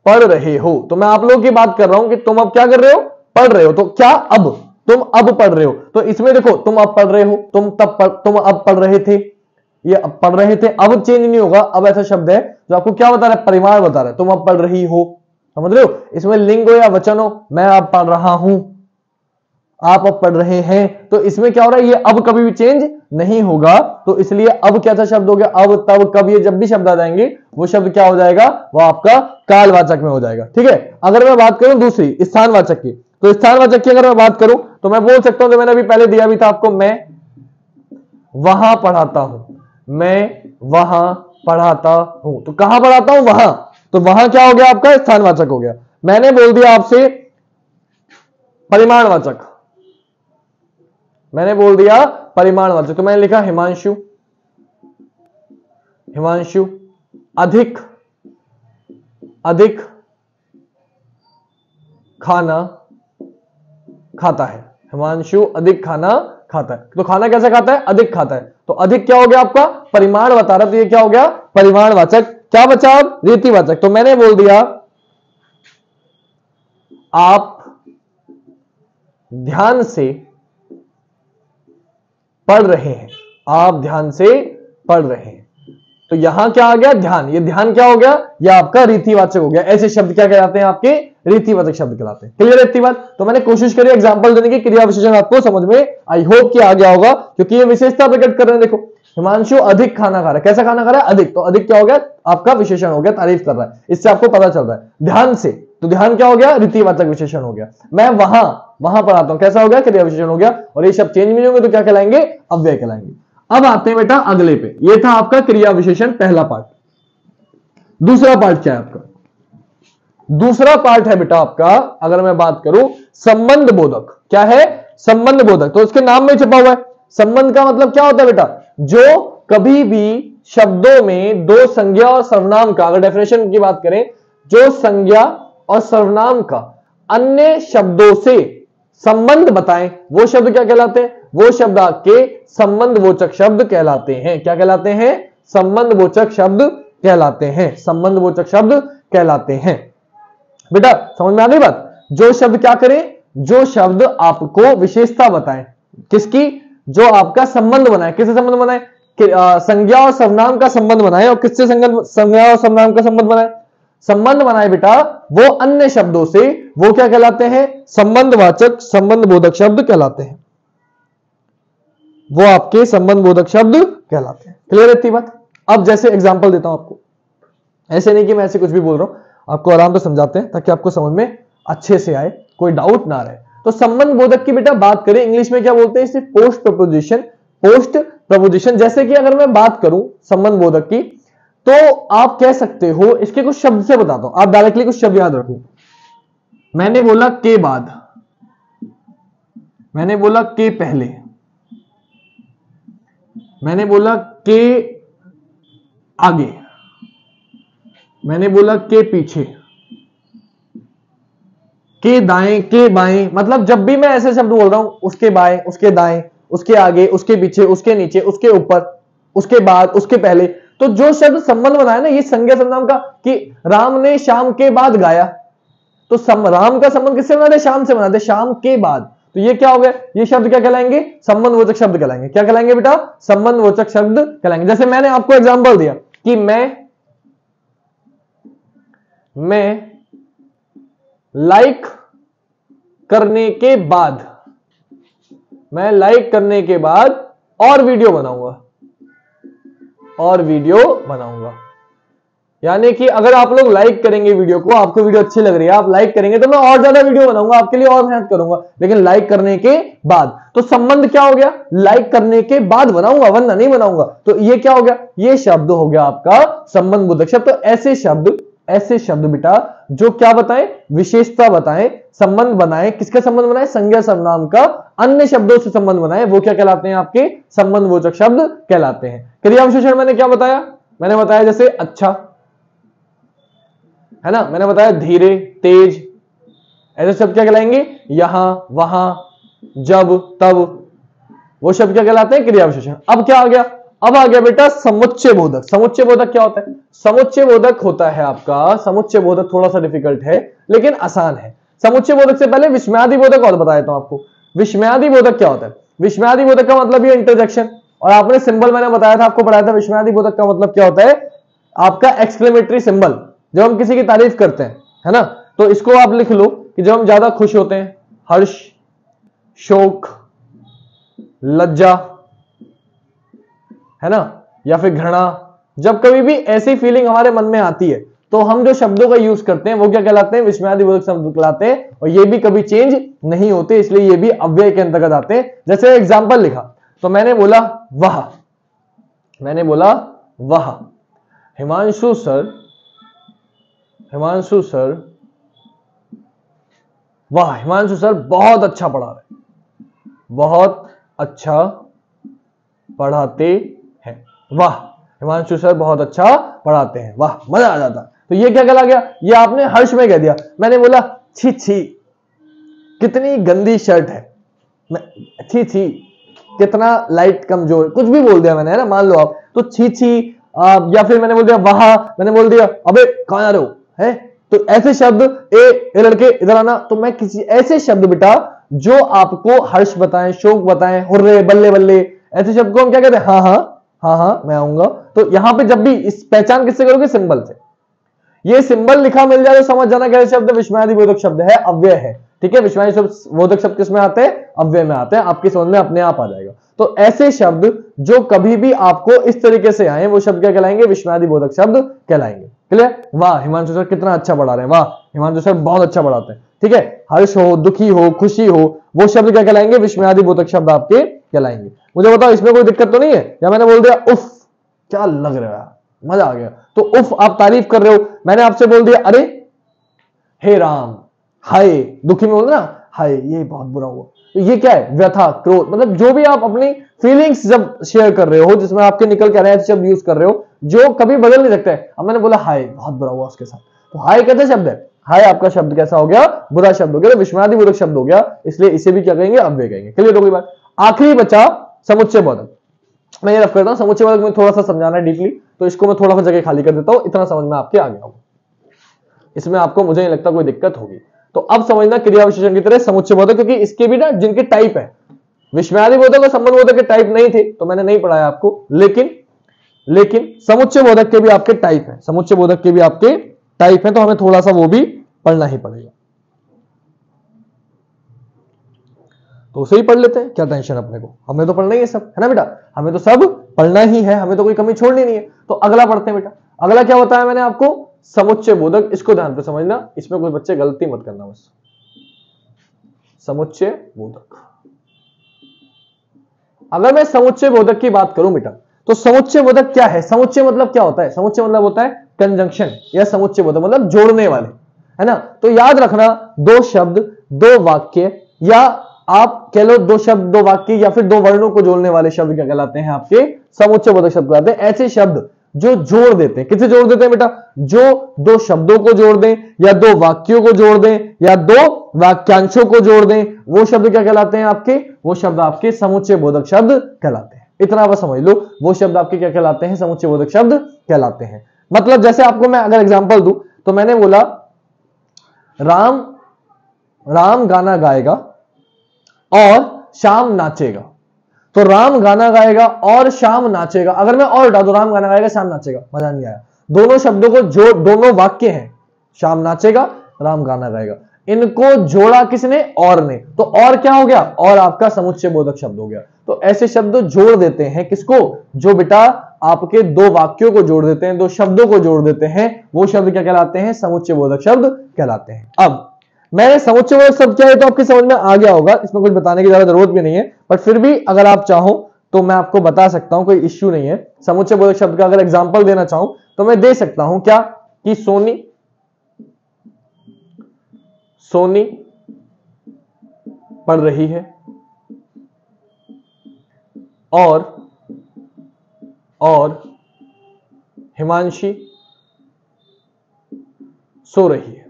पढ़ रहे हो। तो मैं आप लोगों की बात कर रहा हूं कि तुम अब क्या कर रहे हो? पढ़ रहे हो। तो क्या अब, तुम अब पढ़ रहे हो, तो इसमें देखो तुम अब पढ़ रहे हो, तुम अब पढ़ रहे थे, ये अब पढ़ रहे थे, अब चेंज नहीं होगा। अब ऐसा शब्द है जो आपको क्या बता रहा है? परिमाण बता रहा है। तुम अब पढ़ रही हो, समझ रहे हो? इसमें लिंग हो या वचन हो, मैं अब पढ़ रहा हूं, आप अब पढ़ रहे हैं, तो इसमें क्या हो रहा है? ये अब कभी भी चेंज नहीं होगा। तो इसलिए अब क्या सा शब्द हो गया? अब, तब, कब, ये जब भी शब्द आ जाएंगे वो शब्द क्या हो जाएगा? वो आपका कालवाचक में हो जाएगा। ठीक है। अगर मैं बात करूं दूसरी स्थानवाचक की, तो स्थानवाचक की अगर मैं बात करूं तो मैं बोल सकता हूं, जो मैंने अभी पहले दिया भी था आपको, मैं वहां पढ़ाता हूं, मैं वहां पढ़ाता हूं। तो कहां पढ़ाता हूं? वहां। तो वहां क्या हो गया? आपका स्थानवाचक हो गया। मैंने बोल दिया आपसे परिमाणवाचक, मैंने बोल दिया परिमाणवाचक, तो मैंने लिखा हिमांशु, हिमांशु अधिक, अधिक खाना खाता है, हिमांशु अधिक खाना खाता है। तो खाना कैसे खाता है? अधिक खाता है। तो अधिक क्या हो गया? आपका परिमाण बता रहा, तो ये क्या हो गया? परिमाणवाचक। क्या बचा अब? रीतिवाचक। तो मैंने बोल दिया आप ध्यान से पढ़ रहे हैं, आप ध्यान से पढ़ रहे हैं। तो यहां क्या आ गया? ध्यान। ये ध्यान क्या हो गया? ये आपका रीतिवाचक हो गया। ऐसे शब्द क्या कहलाते हैं? आपके रीतिवाचक शब्द कहलाते हैं। क्लियर है इतनी बात? तो मैंने कोशिश करी एग्जांपल देने की, क्रिया विशेषण आपको समझ में आई होप कि आ गया होगा, क्योंकि ये विशेषता प्रकट कर रहे हैं। देखो हिमांशु अधिक खाना खा रहा है, कैसा खाना खा रहा है? अधिक। तो अधिक क्या हो गया? आपका विशेषण हो गया, तारीफ कर रहा है, इससे आपको पता चल रहा है। ध्यान से, तो ध्यान क्या हो गया? रीतिवाचक विशेषण हो गया। मैं वहां पढ़ाता हूं, कैसा हो गया? क्रिया विशेषण हो गया। और ये शब्द चेंज नहीं होंगे तो क्या कहलाएंगे? अव्यय कहलाएंगे। अब आते हैं बेटा अगले पे। ये था आपका क्रिया विशेषण पहला पार्ट। दूसरा पार्ट क्या है आपका? दूसरा पार्ट है बेटा आपका, अगर मैं बात करूं, संबंध बोधक। क्या है? संबंध बोधक। तो उसके नाम में छपा हुआ है। संबंध का मतलब क्या होता है बेटा? जो कभी भी शब्दों में दो संज्ञा और सर्वनाम का, अगर डेफिनेशन की बात करें, जो संज्ञा और सर्वनाम का अन्य शब्दों से संबंध बताएं, वो शब्द क्या कहलाते हैं? वो शब्द आपके संबंधवाचक शब्द कहलाते हैं। क्या कहलाते हैं? संबंधबोचक शब्द कहलाते हैं, संबंधबोचक शब्द कहलाते हैं। बेटा समझ में आ गई बात? जो शब्द क्या करे, जो शब्द आपको विशेषता बताए, किसकी, जो आपका संबंध बनाए, किससे संबंध बनाए, संज्ञा और सर्वनाम का संबंध बनाए। और किससे संज्ञा और सर्वनाम का संबंध बनाए, संबंध बनाए बेटा, वो अन्य शब्दों से, वो क्या कहलाते हैं, संबंधवाचक संबंधबोधक शब्द कहलाते हैं, वो आपके संबंधबोधक शब्द कहलाते हैं। क्लियर रहती बात? अब जैसे एग्जांपल देता हूं आपको, ऐसे नहीं कि मैं ऐसे कुछ भी बोल रहा हूं, आपको आराम से समझाते हैं ताकि आपको समझ में अच्छे से आए, कोई डाउट ना रहे। तो संबंध बोधक की बेटा बात करें, इंग्लिश में क्या बोलते हैं इसे, पोस्ट प्रपोजिशन, पोस्ट प्रपोजिशन। जैसे कि अगर मैं बात करूं संबंध बोधक की, तो आप कह सकते हो, इसके कुछ शब्द से बताता हूं, आप डायरेक्टली कुछ शब्द याद रखो। मैंने बोला के बाद, मैंने बोला के पहले, मैंने बोला के आगे, मैंने बोला के पीछे, के दाएं, के बाएं। मतलब जब भी मैं ऐसे शब्द बोल रहा हूं, उसके बाएं, उसके दाएं, उसके आगे, उसके पीछे, उसके नीचे, उसके ऊपर, उसके बाद, उसके पहले, तो जो शब्द संबंध बनाया ना, ये संज्ञा सर्वनाम का, कि राम ने शाम के बाद गाया, तो राम का संबंध किससे बनाते, शाम से बनाते, शाम के बाद। तो ये क्या हो गया, ये शब्द क्या कहलाएंगे, संबंधवाचक शब्द कहलाएंगे। क्या कहलाएंगे बेटा, संबंधवाचक शब्द कहलाएंगे। जैसे मैंने आपको एग्जांपल दिया कि मैं लाइक करने के बाद, मैं लाइक करने के बाद और वीडियो बनाऊंगा, और वीडियो बनाऊंगा। यानी कि अगर आप लोग लाइक करेंगे वीडियो को, आपको वीडियो अच्छी लग रही है, आप लाइक करेंगे, तो मैं और ज्यादा वीडियो बनाऊंगा, आपके लिए और मेहनत करूंगा, लेकिन लाइक करने के बाद। तो संबंध क्या हो गया, लाइक करने के बाद बनाऊंगा, वरना नहीं बनाऊंगा। तो ये क्या हो गया, ये शब्द हो गया आपका संबंध बोधक शब्द। तो ऐसे शब्द बेटा जो क्या बताएं, विशेषता बताएं, संबंध बनाएं, किसका संबंध बनाएं, संज्ञा सर्वनाम का अन्य शब्दों से संबंध बनाएं, वो क्या कहलाते हैं, आपके संबंधबोधक शब्द कहलाते हैं। क्रिया विशेषण मैंने क्या बताया, मैंने बताया जैसे अच्छा, है ना, मैंने बताया धीरे, तेज, ऐसे शब्द क्या कहलाएंगे, यहां, वहां, जब, तब, वो शब्द क्या कहलाते हैं, क्रिया विशेषण। अब क्या आ गया, अब आ गया बेटा समुच्चय बोधक। समुच्चय बोधक क्या होता है, समुच्चय बोधक होता है आपका, समुच्चय बोधक थोड़ा सा डिफिकल्ट है लेकिन आसान है। समुच्चय बोधक से पहले विस्मयादि बोधक और बता देता हूं आपको। विस्मयादि बोधक क्या होता है, विस्मयादि बोधक का मतलब ये इंटरजेक्शन, और आपने सिंबल मैंने बताया था, आपको पढ़ाया था, विस्मयादि बोधक का मतलब क्या होता है, आपका एक्सक्लेमेटरी सिंबल, जब हम किसी की तारीफ करते हैं, है ना, तो इसको आप लिख लो कि जब हम ज्यादा खुश होते हैं, हर्ष, शोक, लज्जा, है ना, या फिर घृणा, जब कभी भी ऐसी फीलिंग हमारे मन में आती है, तो हम जो शब्दों का यूज करते हैं वो क्या कहलाते हैं, विस्मयादि बोधक शब्द कहलाते हैं। और ये भी कभी चेंज नहीं होते, इसलिए ये भी अव्यय के अंतर्गत आते हैं। जैसे एग्जांपल लिखा, तो मैंने बोला वह, मैंने बोला वह, हिमांशु सर, हिमांशु सर, वाह, हिमांशु सर बहुत अच्छा पढ़ा रहे, बहुत अच्छा पढ़ाते हैं, वाह, हिमांशु सर बहुत अच्छा पढ़ाते हैं, वाह, मजा आ जाता। तो ये क्या कहला गया, ये आपने हर्ष में कह दिया। मैंने बोला छी छी कितनी गंदी शर्ट है, छी छी कितना लाइट कमजोर, कुछ भी बोल दिया मैंने, है ना, मान लो आप, तो छी छी, या फिर मैंने बोल दिया वाह, मैंने बोल दिया अबे कहां आ रहे हो, है, तो ऐसे शब्द, ए लड़के इधर आना, तो मैं किसी ऐसे शब्द बेटा जो आपको हर्ष बताएं, शोक बताएं, हुर्रे, बल्ले बल्ले, ऐसे शब्द को हम क्या कहते हैं, हाँ हाँ हाँ हाँ मैं आऊंगा। तो यहां पे जब भी इस पहचान किससे करोगे, सिंबल से। ये सिंबल लिखा मिल जाए तो समझ जाना कैसे शब्द विस्मयादि बोधक शब्द है, अव्यय है, ठीक है। विस्मयादि बोधक शब्द किसमें आते हैं, अव्यय में आते हैं, आपकी समझ में अपने आप आ जाएगा। तो ऐसे शब्द जो कभी भी आपको इस तरीके से आए, वो शब्द क्या कहलाएंगे, विस्मयादि बोधक शब्द कहलाएंगे। क्लियर, वाह हिमांशु सर कितना अच्छा पढ़ा रहे हैं, वाह हिमांशु सर बहुत अच्छा पढ़ाते हैं, ठीक है। हर्ष हो, दुखी हो, खुशी हो, वो शब्द क्या कहलाएंगे, विस्मयादि बोधक शब्द आपके कहलाएंगे। मुझे बताओ इसमें कोई दिक्कत तो नहीं है, या मैंने बोल दिया उफ क्या लग रहा है, मजा आ गया, तो उफ आप तारीफ कर रहे हो, मैंने आपसे बोल दिया अरे हे राम, हाय, दुखी में बोल ना हाय, ये बहुत बुरा हुआ, तो ये क्या है, व्यथा, क्रोध, मतलब जो भी आप अपनी फीलिंग्स जब शेयर कर रहे हो, जिसमें आपके निकल के आ रहे हैं शब्द यूज कर रहे हो, जो कभी बदल नहीं सकते। अब मैंने बोला हाय बहुत बुरा हुआ उसके साथ, तो हाय कैसा शब्द है, हाय आपका शब्द कैसा हो गया, बुरा शब्द हो गया, तो विस्मयादि बोधक शब्द हो गया, इसलिए इसे भी क्या कहेंगे, अव्यय कहेंगे। क्लियर हो गई बात। आखिरी बचा समुच्चय बोधक। मैं ये रख करता हूं, समुच्चय बोधक में थोड़ा सा समझाना है डीपली, तो इसको मैं थोड़ा सा जगह खाली कर देता हूं, इतना समझ में आपके आ गया होगा, इसमें आपको मुझे नहीं लगता कोई दिक्कत होगी। तो अब समझना क्रिया विशेषण की तरह समुच्चय बोधक, क्योंकि इसके भी ना जिनके टाइप है, विस्मयादि बोधक और संबंध बोधक के टाइप नहीं थे तो मैंने नहीं पढ़ाया आपको, लेकिन समुच्चय बोधक के भी आपके टाइप है, समुच्चय बोधक के भी आपके टाइप है, तो हमें थोड़ा सा वो भी पढ़ना ही पड़ेगा। तो उसे ही पढ़ लेते हैं, क्या टेंशन अपने को, हमें तो पढ़ना ही है सब, है ना बेटा, हमें तो सब पढ़ना ही है, हमें तो कोई कमी छोड़नी नहीं है। तो अगला पढ़ते हैं बेटा, अगला क्या बताया मैंने आपको, समुच्चय बोधक। इसको ध्यान पे समझना, इसमें कोई बच्चे गलती मत करना बस। समुच्चय बोधक, अगर मैं समुच्चय बोधक की बात करूं बेटा, तो समुच्चय बोधक क्या है, समुच्चय मतलब क्या होता है, समुच्चय मतलब होता है कंजंक्शन, या समुच्चय बोधक मतलब जोड़ने वाले, है ना। तो याद रखना, दो शब्द, दो वाक्य, या आप कह लो दो शब्द, दो वाक्य, या फिर दो वर्णों को जोड़ने वाले शब्द क्या कहलाते हैं, आपके समुच्चय बोधक शब्द कहलाते हैं। ऐसे शब्द जो जोड़ देते हैं, किसे जोड़ देते हैं बेटा, जो दो शब्दों को जोड़ दें, या दो वाक्यों को जोड़ दें, या दो वाक्यांशों को जोड़ दें, वो शब्द क्या कहलाते हैं आपके, वो शब्द आपके समुच्चय बोधक शब्द कहलाते हैं। इतना बस समझ लो, वो शब्द आपके क्या कहलाते हैं, समुच्चय बोधक शब्द कहलाते हैं। मतलब जैसे आपको मैं अगर एग्जांपल दूं, तो मैंने बोला राम गाना गाएगा और श्याम नाचेगा, तो राम गाना गाएगा और श्याम नाचेगा, अगर मैं और हटा दूं, राम गाना गाएगा श्याम नाचेगा, मजा नहीं आया। दोनों शब्दों को जो दोनों वाक्य हैं, श्याम नाचेगा, राम गाना गाएगा, इनको जोड़ा किसने, और ने, तो और क्या हो गया, और आपका समुच्चय बोधक शब्द हो गया। तो ऐसे शब्द जोड़ देते हैं किसको, जो बेटा आपके दो वाक्यों को जोड़ देते हैं, दो शब्दों को जोड़ देते हैं, वो शब्द क्या कहलाते हैं, समुच्चय बोधक शब्द कहलाते हैं। अब मैंने समुच्चय बोधक शब्द क्या है तो आपकी समझ में आ गया होगा, इसमें कुछ बताने की ज्यादा जरूरत भी नहीं है, बट फिर भी अगर आप चाहो तो मैं आपको बता सकता हूं, कोई इश्यू नहीं है। समुच्चय बोधक शब्द का अगर एग्जांपल देना चाहूं तो मैं दे सकता हूं, क्या कि सोनी पढ़ रही है और हिमांशी सो रही है,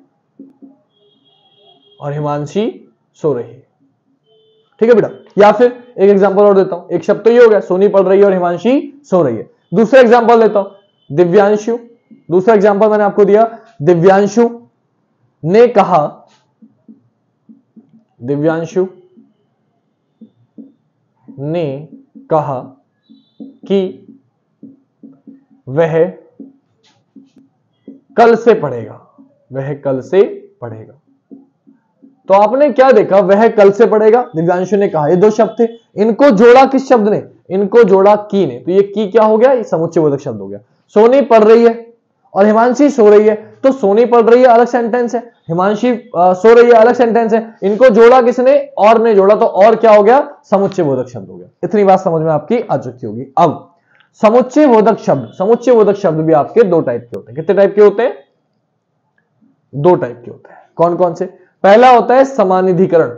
और हिमांशी सो रही है, ठीक है बेटा। या फिर एक एग्जांपल और देता हूं, एक शब्द तो ये हो गया, सोनी पढ़ रही है और हिमांशी सो रही है। दूसरा एग्जांपल देता हूं, दिव्यांशु, दूसरा एग्जांपल मैंने आपको दिया, दिव्यांशु ने कहा कि वह कल से पढ़ेगा, तो आपने क्या देखा, वह कल से पढ़ेगा, दिव्यांशु ने कहा, ये दो शब्द थे, इनको जोड़ा किस शब्द ने, इनको जोड़ा की ने, तो ये की क्या हो गया, ये समुच्चय बोधक शब्द हो गया। सोनी पढ़ रही है और हिमांशी सो रही है, तो सोनी पढ़ रही है अलग सेंटेंस है, हिमांशी सो रही है अलग सेंटेंस है, इनको जोड़ा किसने, और ने जोड़ा, तो और क्या हो गया, समुच्चय बोधक शब्द हो गया। इतनी बात समझ में आपकी आ चुकी होगी। अब समुच्चय बोधक शब्द भी आपके दो टाइप के होते हैं। कितने टाइप के होते हैं, दो टाइप के होते हैं। कौन कौन से, पहला होता है समानाधिकरण,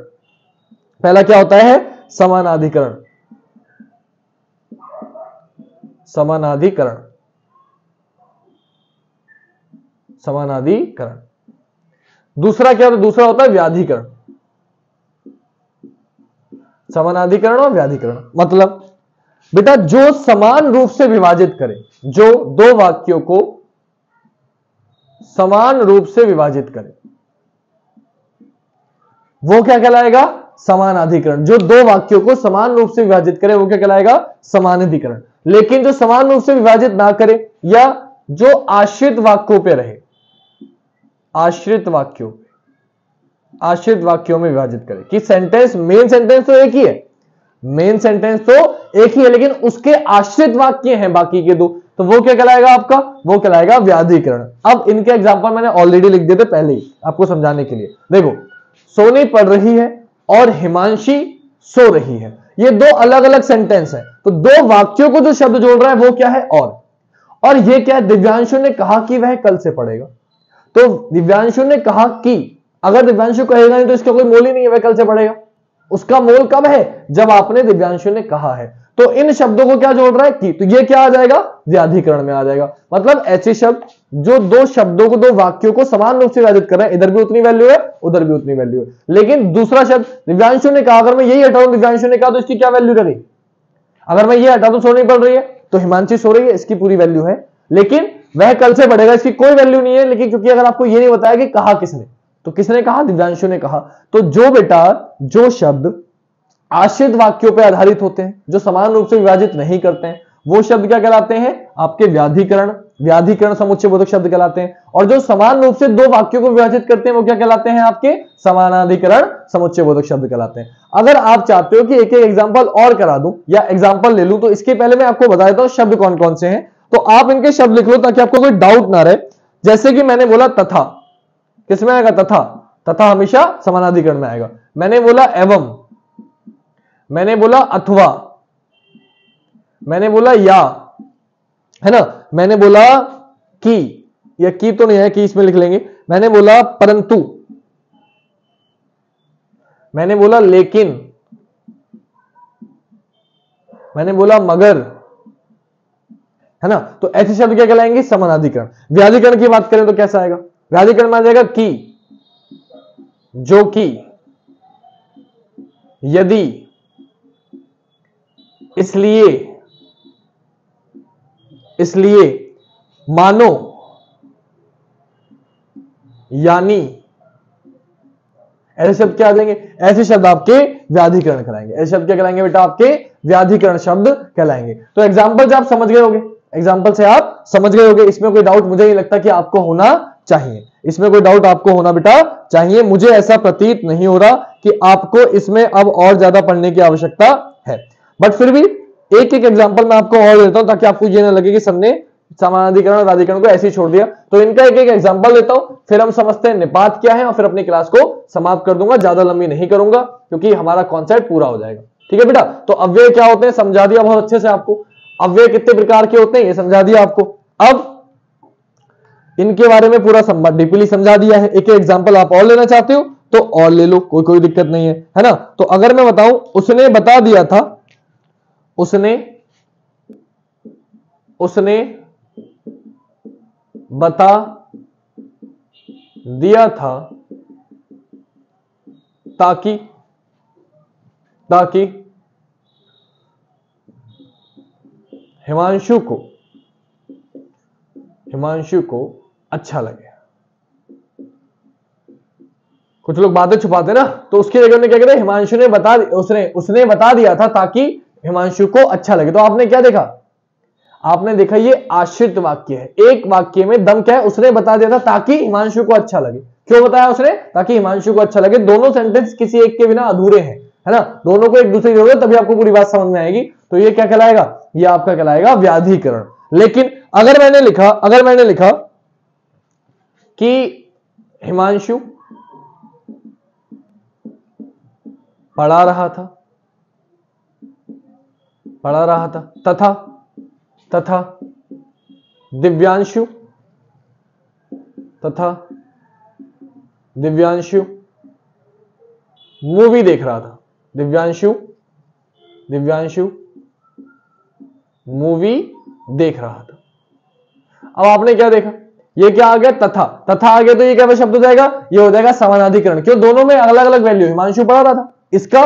पहला क्या होता है, समानाधिकरण, समानाधिकरण। दूसरा क्या होता है, दूसरा होता है व्याधिकरण, समानाधिकरण और व्याधिकरण। मतलब बेटा जो समान रूप से विभाजित करे, जो दो वाक्यों को समान रूप से विभाजित करे, वो क्या कहलाएगा, समानाधिकरण। जो दो वाक्यों को समान रूप से विभाजित करे वो क्या कहलाएगा, समानाधिकरण। लेकिन जो समान रूप से विभाजित ना करे, या जो आश्रित वाक्यों पे रहे, आश्रित वाक्यों में विभाजित करे, कि सेंटेंस, मेन सेंटेंस तो एक ही है, लेकिन उसके आश्रित वाक्य हैं बाकी के दो, तो वो क्या कहलाएगा आपका, वो कहलाएगा व्याधिकरण। अब इनके एग्जांपल मैंने ऑलरेडी लिख दिए थे पहले ही आपको समझाने के लिए। देखो, सोनी पढ़ रही है और हिमांशी सो रही है, ये दो अलग अलग सेंटेंस है, तो दो वाक्यों को जो शब्द जोड़ रहा है वो क्या है, और ये क्या है, दिव्यांशु ने कहा कि वह कल से पढ़ेगा, तो दिव्यांशु ने कहा कि, अगर दिव्यांशु कहेगा नहीं तो इसका कोई मोल ही नहीं है, वह कल से पढ़ेगा। उसका मोल कब है, जब आपने दिव्यांशु ने कहा है। तो इन शब्दों को क्या जोड़ रहा है, कि, तो ये क्या आ जाएगा, व्याधिकरण में आ जाएगा। मतलब ऐसे शब्द जो दो शब्दों को, दो वाक्यों को समान रूप से विभाजित कर रहे हैं, इधर भी उतनी वैल्यू है, उधर भी उतनी वैल्यू है। लेकिन दूसरा शब्द दिव्यांशु ने कहा, अगर मैं यही हटाऊं दिव्यांशु ने कहा, तो इसकी क्या वैल्यू रही, अगर मैं ये हटा दूं सो नहीं पड़ रही है, तो हिमांशी सो रही है, इसकी पूरी वैल्यू है, लेकिन वह कल से पढ़ेगा, इसकी कोई वैल्यू नहीं है। लेकिन क्योंकि अगर आपको ये नहीं बताया कि कहा किसने, तो किसने कहा, दिव्यांशु ने कहा। तो जो बेटा जो शब्द आश्रित वाक्यों पर आधारित होते हैं, जो समान रूप से विभाजित नहीं करते हैं, वो शब्द क्या कहलाते हैं, आपके व्याधिकरण समुच्चय बोधक शब्द कहलाते हैं। और जो समान रूप से दो वाक्यों को विभाजित करते हैं वो क्या कहलाते हैं, आपके समानाधिकरण समुच्चय बोधक शब्द कहलाते हैं। अगर आप चाहते हो कि एक एक एग्जांपल और करा दूं या एग्जांपल ले लूं, तो इसके पहले मैं आपको बता देता हूं शब्द कौन कौन से हैं, तो आप इनके शब्द लिख लो ताकि आपको कोई डाउट ना रहे। जैसे कि मैंने बोला तथा, किसमें आएगा, तथा हमेशा समानाधिकरण में आएगा। मैंने बोला एवं, मैंने बोला अथवा, मैंने बोला या, है ना, मैंने बोला कि, या की तो नहीं है, कि इसमें लिख लेंगे। मैंने बोला परंतु, मैंने बोला लेकिन, मैंने बोला मगर, है ना। तो ऐसे शब्द क्या कहलाएंगे, समानाधिकरण। व्याधिकरण की बात करें तो कैसा आएगा, व्याधिकरण में आ जाएगा कि, जो कि, यदि, इसलिए, मानो, यानी, ऐसे शब्द क्या आ जाएंगे, ऐसे शब्द आपके व्याधिकरण कहलाएंगे। ऐसे शब्द क्या कहलाएंगे बेटा, आपके व्याधिकरण शब्द कहलाएंगे। तो एग्जांपल से आप समझ गए होंगे, एग्जांपल से आप समझ गए होंगे। इसमें कोई डाउट मुझे नहीं लगता कि आपको होना चाहिए, इसमें कोई डाउट आपको होना बेटा चाहिए। मुझे ऐसा प्रतीत नहीं हो रहा कि आपको इसमें अब और ज्यादा पढ़ने की आवश्यकता है, बट फिर भी एक एक एग्जांपल मैं आपको और देता हूं ताकि आपको ये ना लगे कि सबने समानाधिकरण और व्याधिकरण को ऐसे ही छोड़ दिया। तो इनका एक एक एग्जांपल देता हूं, फिर हम समझते हैं निपात क्या है, और फिर अपनी क्लास को समाप्त कर दूंगा। ज्यादा लंबी नहीं करूंगा क्योंकि हमारा कॉन्सेप्ट पूरा हो जाएगा, ठीक है बेटा। तो अव्यय क्या होते हैं समझा दिया बहुत अच्छे से आपको, अव्यय कितने प्रकार के होते हैं ये समझा दिया आपको। अब इनके बारे में पूरा डीपली समझा दिया है। एक एग्जांपल आप और लेना चाहते हो तो और ले लो, कोई दिक्कत नहीं है ना। तो अगर मैं बताऊं, उसने बता दिया था, उसने बता दिया था ताकि हिमांशु को अच्छा लगे। कुछ लोग बातें छुपाते ना, तो उसकी जगह उन्होंने क्या कहते, हिमांशु ने उसने बता दिया था ताकि हिमांशु को अच्छा लगे। तो आपने क्या देखा, आपने देखा ये आश्रित वाक्य है। एक वाक्य में दम क्या है, उसने बता दिया था ताकि हिमांशु को अच्छा लगे। क्यों बताया उसने, ताकि हिमांशु को अच्छा लगे। दोनों सेंटेंस किसी एक के बिना अधूरे हैं, है ना, दोनों को एक दूसरे की जरूरत, तभी आपको पूरी बात समझ में आएगी। तो ये क्या कहलाएगा, ये आपका कहलाएगा व्याधिकरण। लेकिन अगर मैंने लिखा कि हिमांशु पढ़ा रहा था तथा दिव्यांशु मूवी देख रहा था, दिव्यांशु मूवी देख रहा था। अब आपने क्या देखा, ये क्या आ गया, तथा आ गया, तो ये क्या शब्द हो जाएगा, ये हो जाएगा समानाधिकरण। क्यों, दोनों में अलग अलग वैल्यू, हिमांशु पढ़ा रहा था इसका,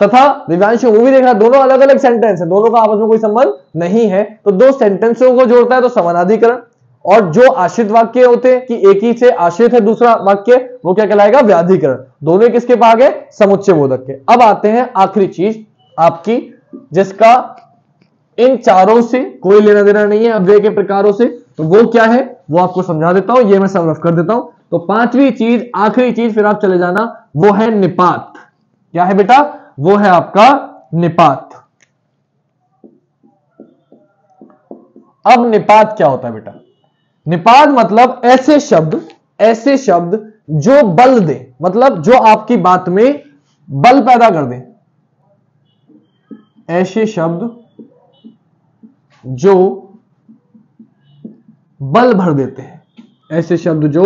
तथा दिव्यांशु मूवी देख रहा, दोनों अलग अलग सेंटेंस है, दोनों का आपस में कोई संबंध नहीं है। तो दो सेंटेंसों को जोड़ता है तो समानाधिकरण। और जो आश्रित वाक्य होते हैं कि एक ही से आश्रित है दूसरा वाक्य, वो क्या कहलाएगा, व्याधिकरण। दोनों किसके पास गए, समुच्चय बोधक के। अब आते हैं आखिरी चीज आपकी, जिसका इन चारों से कोई लेना देना नहीं है, अव्यय के प्रकारों से। तो वो क्या है वो आपको समझा देता हूं, ये मैं सब रफ कर देता हूं। तो पांचवी चीज, आखिरी चीज, फिर आप चले जाना, वो है निपात। क्या है बेटा, वो है आपका निपात। अब निपात क्या होता है बेटा, निपात मतलब ऐसे शब्द जो बल दे, मतलब जो आपकी बात में बल पैदा कर दे। ऐसे शब्द जो बल भर देते हैं, ऐसे शब्द जो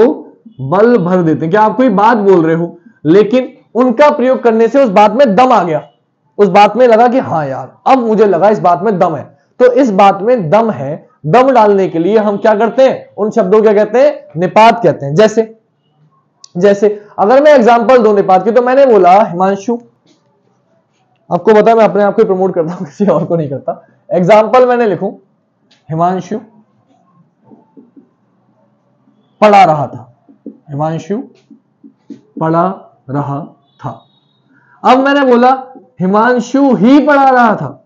बल भर देते हैं। क्या आप कोई बात बोल रहे हो लेकिन उनका प्रयोग करने से उस बात में दम आ गया, उस बात में लगा कि हाँ यार अब मुझे लगा इस बात में दम है। तो इस बात में दम है, दम डालने के लिए हम क्या करते हैं, उन शब्दों को क्या कहते हैं, निपात कहते हैं। जैसे अगर मैं एग्जांपल दूं निपात की, तो मैंने बोला हिमांशु, आपको पता है मैं अपने आप को प्रमोट करता हूं, किसी और को नहीं करता। एग्जाम्पल मैंने लिखूं, हिमांशु पढ़ा रहा था, हिमांशु पढ़ा रहा था। अब मैंने बोला हिमांशु ही पढ़ा रहा था,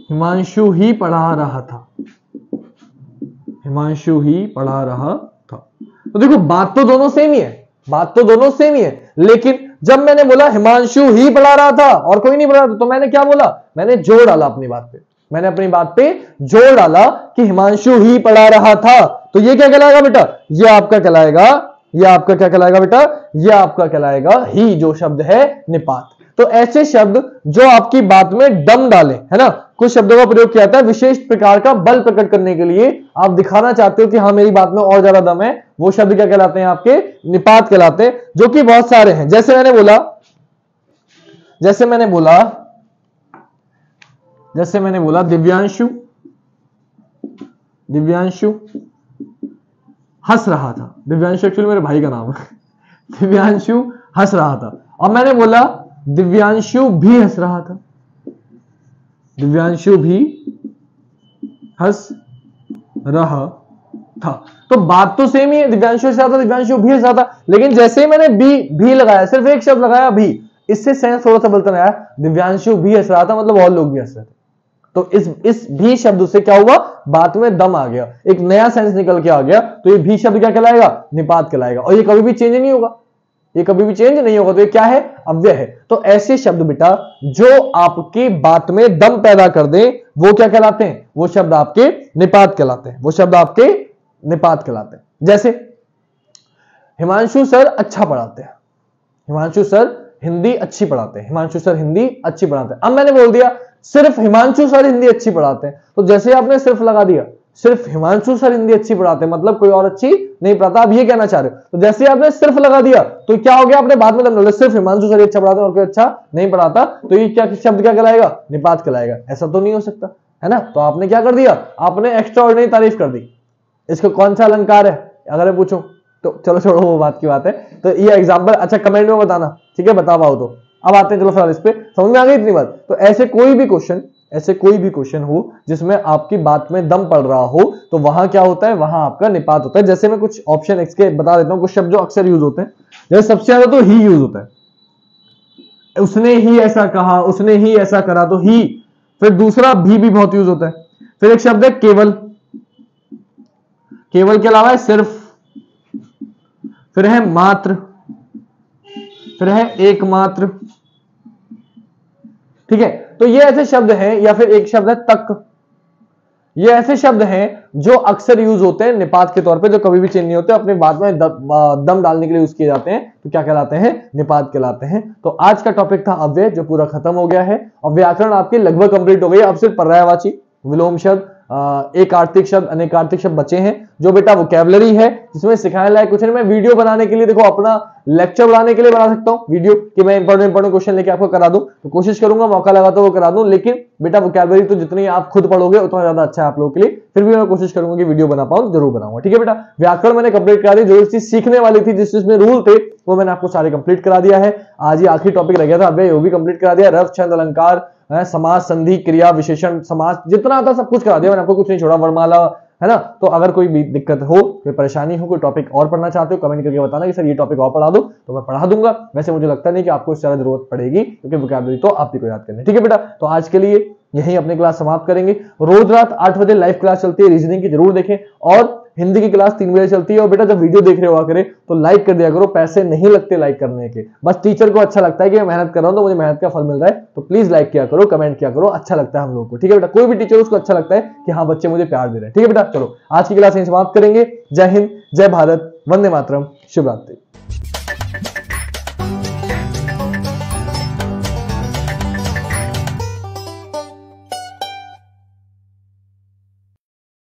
हिमांशु ही पढ़ा रहा था, हिमांशु ही पढ़ा रहा था। तो देखो बात तो दोनों सेम ही है, बात तो दोनों सेम ही है, लेकिन जब मैंने बोला हिमांशु ही पढ़ा रहा था और कोई नहीं पढ़ा रहा था, तो मैंने क्या बोला, मैंने जोड़ डाला अपनी बात पे, मैंने अपनी बात पे जोड़ डाला कि हिमांशु ही पढ़ा रहा था। तो ये क्या कहलाएगा बेटा, ये आपका कहलाएगा, ये आपका क्या कहलाएगा बेटा, ये आपका कहलाएगा ही, जो शब्द है निपात। तो ऐसे शब्द जो आपकी बात में दम डाले, है ना, कुछ शब्दों का प्रयोग किया जाता है विशेष प्रकार का बल प्रकट करने के लिए। आप दिखाना चाहते हो कि हाँ मेरी बात में और ज्यादा दम है, वो शब्द क्या कहलाते हैं, आपके निपात कहलाते हैं, जो कि बहुत सारे हैं। जैसे मैंने बोला, जैसे मैंने बोला दिव्यांशु, दिव्यांशु हंस रहा था। दिव्यांशु एक्चुअली मेरे भाई का नाम है। दिव्यांशु हंस रहा था। अब मैंने बोला दिव्यांशु भी हंस रहा था, दिव्यांशु भी हंस रहा था। तो बात तो सेम ही है, दिव्यांशु हंस रहा था, दिव्यांशु भी हंस रहा था, लेकिन जैसे ही मैंने भी लगाया, सिर्फ एक शब्द लगाया भी, इससे सेंस थोड़ा सा बदलता आया। दिव्यांशु भी हंस रहा था मतलब और लोग भी हंस रहे थे। तो इस भी शब्द से क्या हुआ, बात में दम आ गया, एक नया सेंस निकल के आ गया। तो ये भी शब्द क्या कहलाएगा, निपात कहलाएगा, और ये कभी भी चेंज नहीं होगा, ये कभी भी चेंज नहीं होगा। तो ये क्या है, अव्यय है। तो ऐसे शब्द बेटा जो आपकी बात में दम पैदा कर दे, वो क्या कहलाते हैं, वो शब्द आपके निपात कहलाते हैं, वो शब्द आपके निपात कहलाते हैं। जैसे हिमांशु सर अच्छा पढ़ाते हैं, हिमांशु सर हिंदी अच्छी पढ़ाते हैं, हिमांशु सर हिंदी अच्छी पढ़ाते हैं। अब मैंने बोल दिया सिर्फ हिमांशु सर हिंदी अच्छी पढ़ाते हैं, तो जैसे आपने सिर्फ लगा दिया, सिर्फ हिमांशु सर हिंदी अच्छी पढ़ाते हैं मतलब कोई और अच्छी नहीं पढ़ाता, आप ये कहना चाह रहे हो। तो जैसे आपने सिर्फ लगा दिया तो क्या हो गया, आपने बाद में दम, सिर्फ हिमांशु सर अच्छा पढ़ाते हैं और कोई अच्छा नहीं पढ़ाता, तो ये क्या शब्द क्या कहलाएगा, निपात कहलाएगा। ऐसा तो नहीं हो सकता, है ना। तो आपने क्या कर दिया, आपने एक्स्ट्रा ऑर्डिनरी तारीफ कर दी। इसका कौन सा अलंकार है अगर मैं पूछूं तो, चलो छोड़ो वो बात की बात है। तो ये एग्जाम्पल अच्छा कमेंट में बताना, ठीक है, बता पाओ तो। अब आते हैं चलो फिर इस पे, समझ में आ गई इतनी बात। तो ऐसे कोई भी क्वेश्चन हो जिसमें आपकी बात में दम पड़ रहा हो, तो वहां क्या होता है, वहां आपका निपात होता है। जैसे मैं कुछ ऑप्शन एक्स के बता देता हूं, कुछ शब्द जो अक्सर यूज होते हैं। जैसे सबसे ज्यादा तो ही यूज होता है, उसने ही ऐसा कहा, उसने ही ऐसा करा, तो ही। फिर दूसरा भी बहुत यूज होता है। फिर एक शब्द है केवल, केवल के अलावा है सिर्फ, फिर है मात्र, फिर है एकमात्र, ठीक है। तो ये ऐसे शब्द हैं, या फिर एक शब्द है तक। ये ऐसे शब्द हैं जो अक्सर यूज होते हैं निपात के तौर पे, जो कभी भी चेंज नहीं होते, अपने बात में दम डालने के लिए यूज किए जाते हैं। तो क्या कहलाते हैं, निपात कहलाते हैं। तो आज का टॉपिक था अव्यय, जो पूरा खत्म हो गया है। और व्याकरण आपके लगभग कंप्लीट हो गई। अब सिर्फ पर्यायवाची, विलोम शब्द, एक आर्थिक शब्द, अनेक आर्थिक शब्द बचे हैं, जो बेटा वोकैबुलरी है, जिसमें सिखाने लायक कुछ नहीं। मैं वीडियो बनाने के लिए, देखो अपना लेक्चर बनाने के लिए बना सकता हूं वीडियो, कि मैं इंपॉर्टेंट क्वेश्चन लेके आपको करा दूं, तो कोशिश करूंगा मौका लगा तो वो करा दूं। लेकिन बेटा वोकैबुलरी तो जितनी आप खुद पढ़ोगे उतना ज्यादा अच्छा है आप लोगों के लिए। फिर भी मैं कोशिश करूंगा कि वीडियो बना पाऊं, जरूर बनाऊंगा, ठीक है बेटा। व्याकरण मैंने कंप्लीट करा दी, जो चीज सीखने वाली थी, जिस चीज में रूल थे, वो मैंने आपको सारे कंप्लीट करा दिया है। आज ही आखिरी टॉपिक रह गया था अव्यय, वो भी कंप्लीट करा दिया। रफ, छंद, अलंकार, समाज, संधि, क्रिया, विशेषण, समास, जितना आता सब कुछ करा दिया मैंने आपको, कुछ नहीं छोड़ा, वर्णमाला, है ना। तो अगर कोई भी दिक्कत हो, कोई परेशानी हो, कोई टॉपिक और पढ़ना चाहते हो, कमेंट करके बताना कि सर ये टॉपिक और पढ़ा दो, तो मैं पढ़ा दूंगा। वैसे मुझे लगता नहीं कि आपको इससे ज्यादा जरूरत पड़ेगी, क्योंकि वोकैबुलरी तो आप ही को याद करनी है, ठीक है बेटा। तो आज के लिए यही अपनी क्लास समाप्त करेंगे। रोज रात 8 बजे लाइव क्लास चलती है, रीजनिंग की जरूर देखें, और हिंदी की क्लास 3 बजे चलती है। और बेटा जब वीडियो देख रहे हुआ करे तो लाइक कर दिया करो, पैसे नहीं लगते लाइक करने के, बस टीचर को अच्छा लगता है कि मैं मेहनत कर रहा हूं तो मुझे मेहनत का फल मिल रहा है। तो प्लीज लाइक किया करो, कमेंट किया करो, अच्छा लगता है हम लोग को, ठीक है बेटा। कोई भी टीचर उसको अच्छा लगता है कि हाँ बच्चे मुझे प्यार दे रहे हैं, ठीक है बेटा। चलो आज की क्लास यहीं समाप्त करेंगे। जय हिंद, जय भारत, वंदे मातरम, शुभ रात्रि।